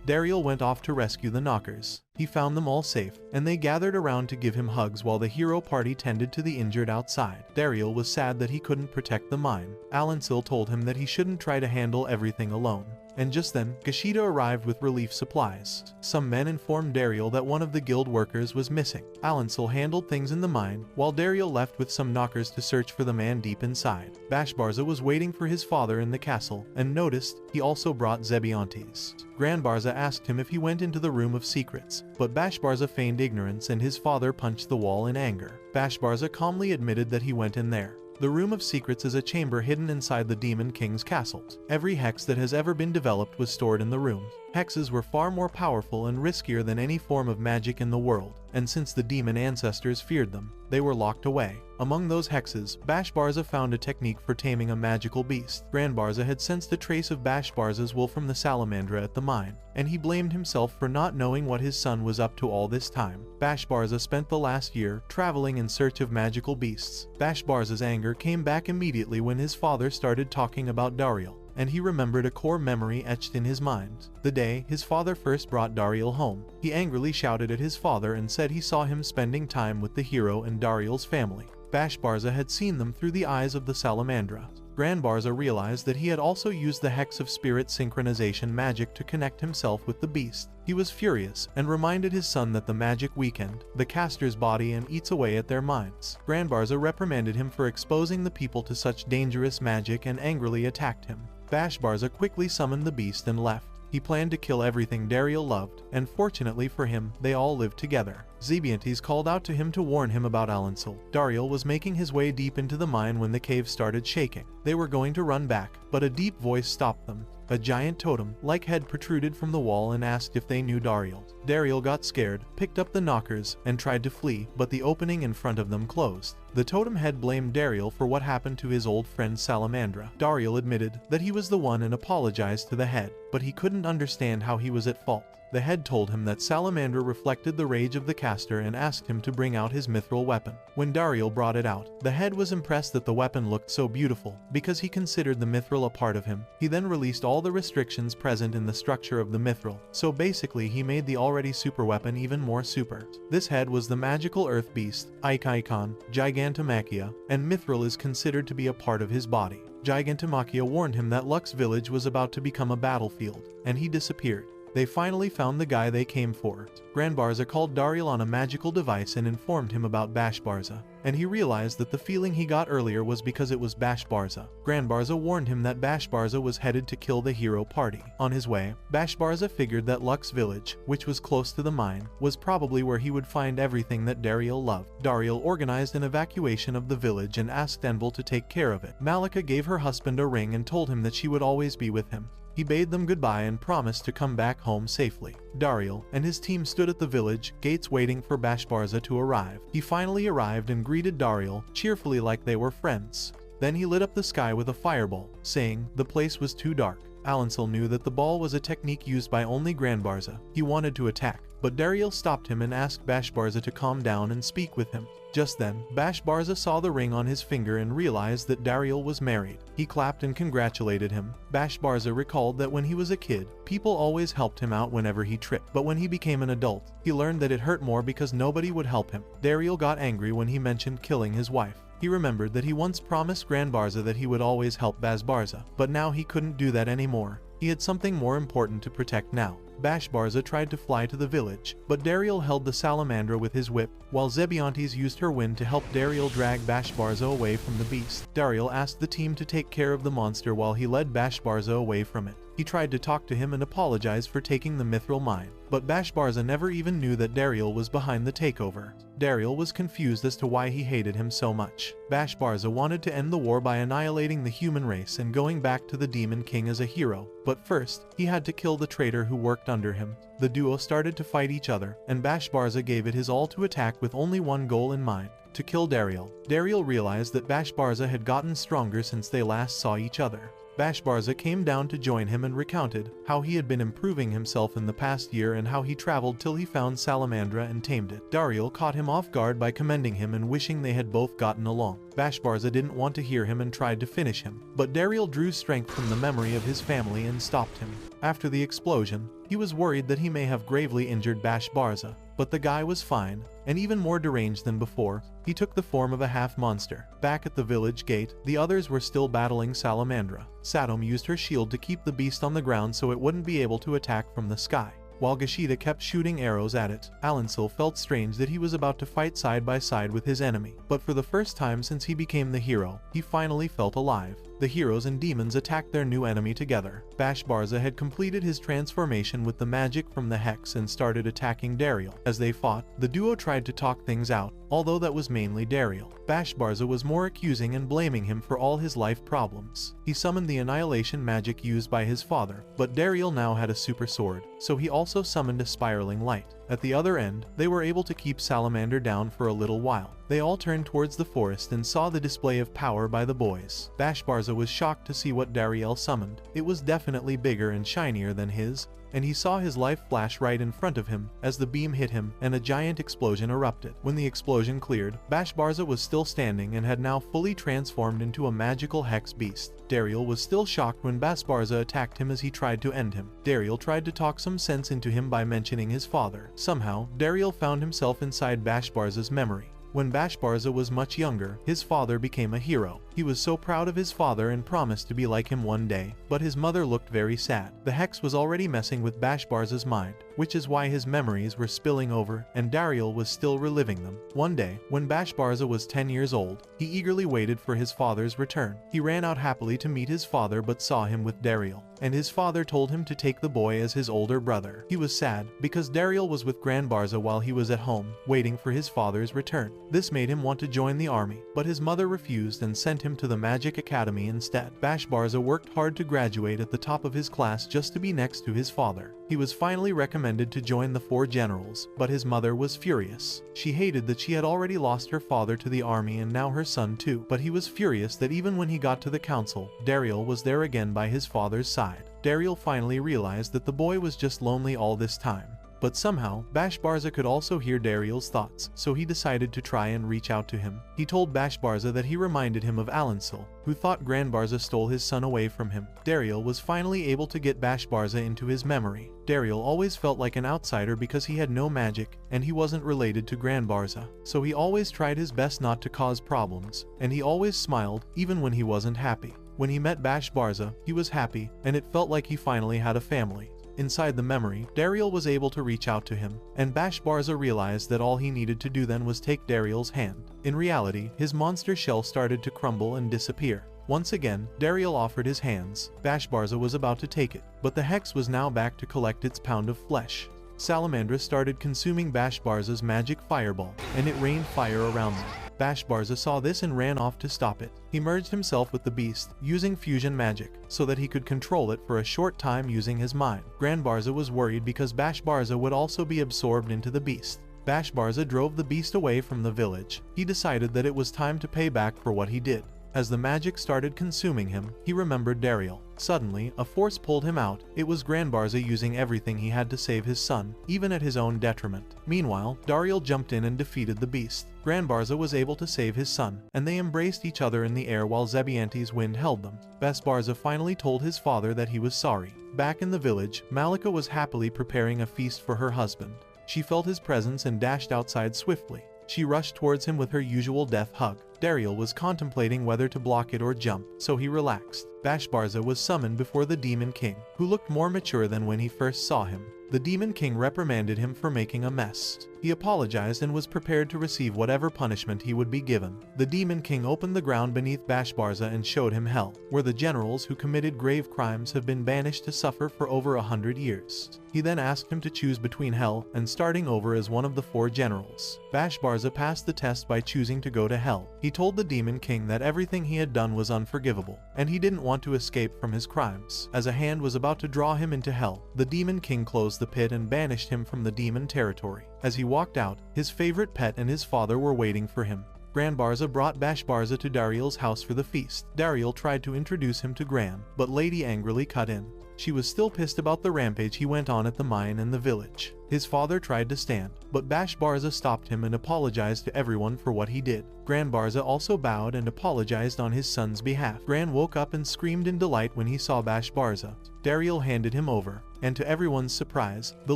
Dariel went off to rescue the knockers. He found them all safe, and they gathered around to give him hugs while the hero party tended to the injured outside. Dariel was sad that he couldn't protect the mine. Alancel told him that he shouldn't try to handle everything alone. And just then, Gashida arrived with relief supplies. Some men informed Dariel that one of the guild workers was missing. Alancel handled things in the mine, while Dariel left with some knockers to search for the man deep inside. Bashbarza was waiting for his father in the castle, and noticed he also brought Zebantes. Barza asked him if he went into the room of secrets, but Bashbarza feigned ignorance and his father punched the wall in anger. Bashbarza calmly admitted that he went in there. The Room of Secrets is a chamber hidden inside the Demon King's castle. Every hex that has ever been developed was stored in the room. Hexes were far more powerful and riskier than any form of magic in the world, and since the demon ancestors feared them, they were locked away. Among those hexes, Bashbarza found a technique for taming a magical beast. Barza had sensed a trace of Bashbarza's will from the Salamandra at the mine, and he blamed himself for not knowing what his son was up to all this time. Bashbarza spent the last year traveling in search of magical beasts. Bashbarza's anger came back immediately when his father started talking about Dariel, and he remembered a core memory etched in his mind. The day his father first brought Dariel home, he angrily shouted at his father and said he saw him spending time with the hero and Dariel's family. Bashbarza had seen them through the eyes of the Salamandra. Barza realized that he had also used the Hex of Spirit synchronization magic to connect himself with the beast. He was furious and reminded his son that the magic weakened the caster's body and eats away at their minds. Barza reprimanded him for exposing the people to such dangerous magic and angrily attacked him. Bashbarza quickly summoned the beast and left. He planned to kill everything Dariel loved, and fortunately for him, they all lived together. Zebantes called out to him to warn him about Alancel. Dariel was making his way deep into the mine when the cave started shaking. They were going to run back, but a deep voice stopped them. A giant totem-like head protruded from the wall and asked if they knew Dariel. Dariel got scared, picked up the knockers, and tried to flee, but the opening in front of them closed. The totem head blamed Dariel for what happened to his old friend Salamandra. Dariel admitted that he was the one and apologized to the head, but he couldn't understand how he was at fault. The head told him that Salamandra reflected the rage of the caster and asked him to bring out his mithril weapon. When Dariel brought it out, the head was impressed that the weapon looked so beautiful, because he considered the mithril a part of him. He then released all the restrictions present in the structure of the mithril, so basically he made the already super weapon even more super. This head was the magical earth beast, Icon, Gigantomachia, and mithril is considered to be a part of his body. Gigantomachia warned him that Lux village was about to become a battlefield, and he disappeared. They finally found the guy they came for. Barza called Dariel on a magical device and informed him about Bashbarza, and he realized that the feeling he got earlier was because it was Bashbarza. Barza warned him that Bashbarza was headed to kill the hero party. On his way, Bashbarza figured that Lux village, which was close to the mine, was probably where he would find everything that Dariel loved. Dariel organized an evacuation of the village and asked Envil to take care of it. Malikica gave her husband a ring and told him that she would always be with him. He bade them goodbye and promised to come back home safely. Dariel and his team stood at the village gates waiting for Bashbarza to arrive. He finally arrived and greeted Dariel cheerfully like they were friends. Then he lit up the sky with a fireball, saying the place was too dark. Alancil knew that the ball was a technique used by only Barza. He wanted to attack, but Dariel stopped him and asked Bashbarza to calm down and speak with him. Just then, Bashbarza saw the ring on his finger and realized that Dariel was married. He clapped and congratulated him. Bashbarza recalled that when he was a kid, people always helped him out whenever he tripped, but when he became an adult, he learned that it hurt more because nobody would help him. Dariel got angry when he mentioned killing his wife. He remembered that he once promised Barza that he would always help Bashbarza, but now he couldn't do that anymore. He had something more important to protect now. Bashbarza tried to fly to the village, but Dariel held the salamandra with his whip, while Zebantes used her wind to help Dariel drag Bashbarza away from the beast. Dariel asked the team to take care of the monster while he led Bashbarza away from it. He tried to talk to him and apologize for taking the Mithril mine, but Bashbarza never even knew that Dariel was behind the takeover. Dariel was confused as to why he hated him so much. Bashbarza wanted to end the war by annihilating the human race and going back to the Demon King as a hero, but first, he had to kill the traitor who worked under him. The duo started to fight each other, and Bashbarza gave it his all to attack with only one goal in mind: to kill Dariel. Dariel realized that Bashbarza had gotten stronger since they last saw each other. Bashbarza came down to join him and recounted how he had been improving himself in the past year and how he traveled till he found Salamandra and tamed it. Dariel caught him off guard by commending him and wishing they had both gotten along. Bashbarza didn't want to hear him and tried to finish him, but Dariel drew strength from the memory of his family and stopped him. After the explosion, he was worried that he may have gravely injured Bashbarza, but the guy was fine, and even more deranged than before. He took the form of a half-monster. Back at the village gate, the others were still battling Salamandra. Sadom used her shield to keep the beast on the ground so it wouldn't be able to attack from the sky. While Gashida kept shooting arrows at it, Alancil felt strange that he was about to fight side by side with his enemy. But for the first time since he became the hero, he finally felt alive. The heroes and demons attacked their new enemy together. Bashbarza had completed his transformation with the magic from the hex and started attacking Dariel. As they fought, the duo tried to talk things out, although that was mainly Dariel. Bashbarza was more accusing and blaming him for all his life problems. He summoned the annihilation magic used by his father, but Dariel now had a super sword, so he also summoned a spiraling light. At the other end, they were able to keep Salamander down for a little while. They all turned towards the forest and saw the display of power by the boys. Bashbarza was shocked to see what Dariel summoned. It was definitely bigger and shinier than his, and he saw his life flash right in front of him as the beam hit him and a giant explosion erupted. When the explosion cleared, Bashbarza was still standing and had now fully transformed into a magical hex beast. Dariel was still shocked when Bashbarza attacked him as he tried to end him. Dariel tried to talk some sense into him by mentioning his father. Somehow, Dariel found himself inside Bashbarza's memory. When Bashbarza was much younger, his father became a hero. He was so proud of his father and promised to be like him one day, but his mother looked very sad. The hex was already messing with Bashbarza's mind, which is why his memories were spilling over, and Dariel was still reliving them. One day, when Bashbarza was 10 years old, he eagerly waited for his father's return. He ran out happily to meet his father but saw him with Dariel, and his father told him to take the boy as his older brother. He was sad, because Dariel was with Barza while he was at home, waiting for his father's return. This made him want to join the army, but his mother refused and sent him to the Magic Academy instead. Bashbarza worked hard to graduate at the top of his class just to be next to his father. He was finally recommended to join the 4 generals, but his mother was furious. She hated that she had already lost her father to the army and now her son too, but he was furious that even when he got to the council, Dariel was there again by his father's side. Dariel finally realized that the boy was just lonely all this time. But somehow, Bashbarza could also hear Dariel's thoughts, so he decided to try and reach out to him. He told Bashbarza that he reminded him of Alancil, who thought Barza stole his son away from him. Dariel was finally able to get Bashbarza into his memory. Dariel always felt like an outsider because he had no magic, and he wasn't related to Barza, so he always tried his best not to cause problems, and he always smiled, even when he wasn't happy. When he met Bashbarza, he was happy, and it felt like he finally had a family. Inside the memory, Dariel was able to reach out to him, and Bashbarza realized that all he needed to do then was take Dariel's hand. In reality, his monster shell started to crumble and disappear. Once again, Dariel offered his hands. Bashbarza was about to take it, but the hex was now back to collect its pound of flesh. Salamandra started consuming Bashbarza's magic fireball, and it rained fire around them. Bashbarza saw this and ran off to stop it. He merged himself with the beast, using fusion magic, so that he could control it for a short time using his mind. Barza was worried because Bashbarza would also be absorbed into the beast. Bashbarza drove the beast away from the village. He decided that it was time to pay back for what he did. As the magic started consuming him, he remembered Dariel. Suddenly, a force pulled him out. It was Barza using everything he had to save his son, even at his own detriment. Meanwhile, Dariel jumped in and defeated the beast. Barza was able to save his son, and they embraced each other in the air while Zebantes' wind held them. Bashbarza finally told his father that he was sorry. Back in the village, Malikica was happily preparing a feast for her husband. She felt his presence and dashed outside swiftly. She rushed towards him with her usual death hug. Dariel was contemplating whether to block it or jump, so he relaxed. Bashbarza was summoned before the Demon King, who looked more mature than when he first saw him. The Demon King reprimanded him for making a mess. He apologized and was prepared to receive whatever punishment he would be given. The Demon King opened the ground beneath Bashbarza and showed him hell, where the generals who committed grave crimes have been banished to suffer for over 100 years. He then asked him to choose between hell and starting over as one of the 4 generals. Bashbarza passed the test by choosing to go to hell. He told the Demon King that everything he had done was unforgivable, and he didn't want to escape from his crimes. As a hand was about to draw him into hell, the Demon King closed the pit and banished him from the demon territory. As he walked out, his favorite pet and his father were waiting for him. Barza brought Bashbarza to Dariel's house for the feast. Dariel tried to introduce him to Gran, but Lady angrily cut in. She was still pissed about the rampage he went on at the mine and the village. His father tried to stand, but Bashbarza stopped him and apologized to everyone for what he did. Barza also bowed and apologized on his son's behalf. Gran woke up and screamed in delight when he saw Bashbarza. Dariel handed him over, and to everyone's surprise, the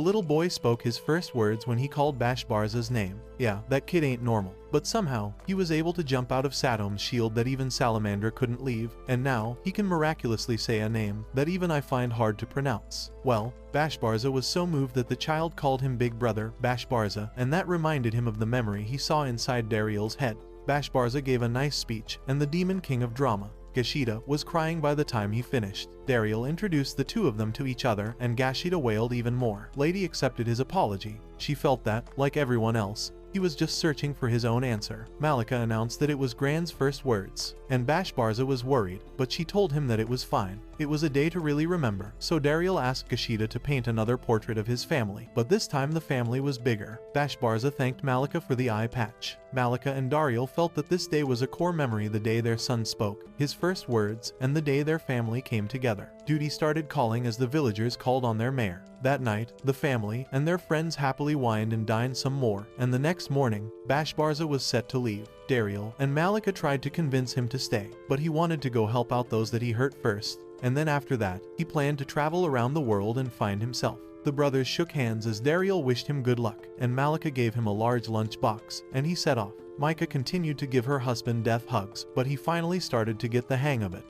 little boy spoke his first words when he called Bashbarza's name. Yeah, that kid ain't normal. But somehow, he was able to jump out of Sadom's shield that even Salamander couldn't leave, and now, he can miraculously say a name that even I find hard to pronounce. Well, Bashbarza was so moved that the child called him Big Brother, Bashbarza, and that reminded him of the memory he saw inside Dariel's head. Bashbarza gave a nice speech, and the Demon King of Drama, Gashida, was crying by the time he finished. Dariel introduced the two of them to each other, and Gashida wailed even more. Lady accepted his apology. She felt that, like everyone else, he was just searching for his own answer. Malikica announced that it was Gran's first words, and Bashbarza was worried, but she told him that it was fine. It was a day to really remember, so Dariel asked Gashida to paint another portrait of his family, but this time the family was bigger. Bashbarza thanked Malikica for the eye patch. Malikica and Dariel felt that this day was a core memory, the day their son spoke, his first words, and the day their family came together. Duty started calling as the villagers called on their mayor. That night, the family and their friends happily wined and dined some more, and the next morning, Bashbarza was set to leave. Dariel and Malikica tried to convince him to stay, but he wanted to go help out those that he hurt first, and then after that, he planned to travel around the world and find himself. The brothers shook hands as Dariel wished him good luck, and Malikica gave him a large lunch box, and he set off. Micah continued to give her husband death hugs, but he finally started to get the hang of it.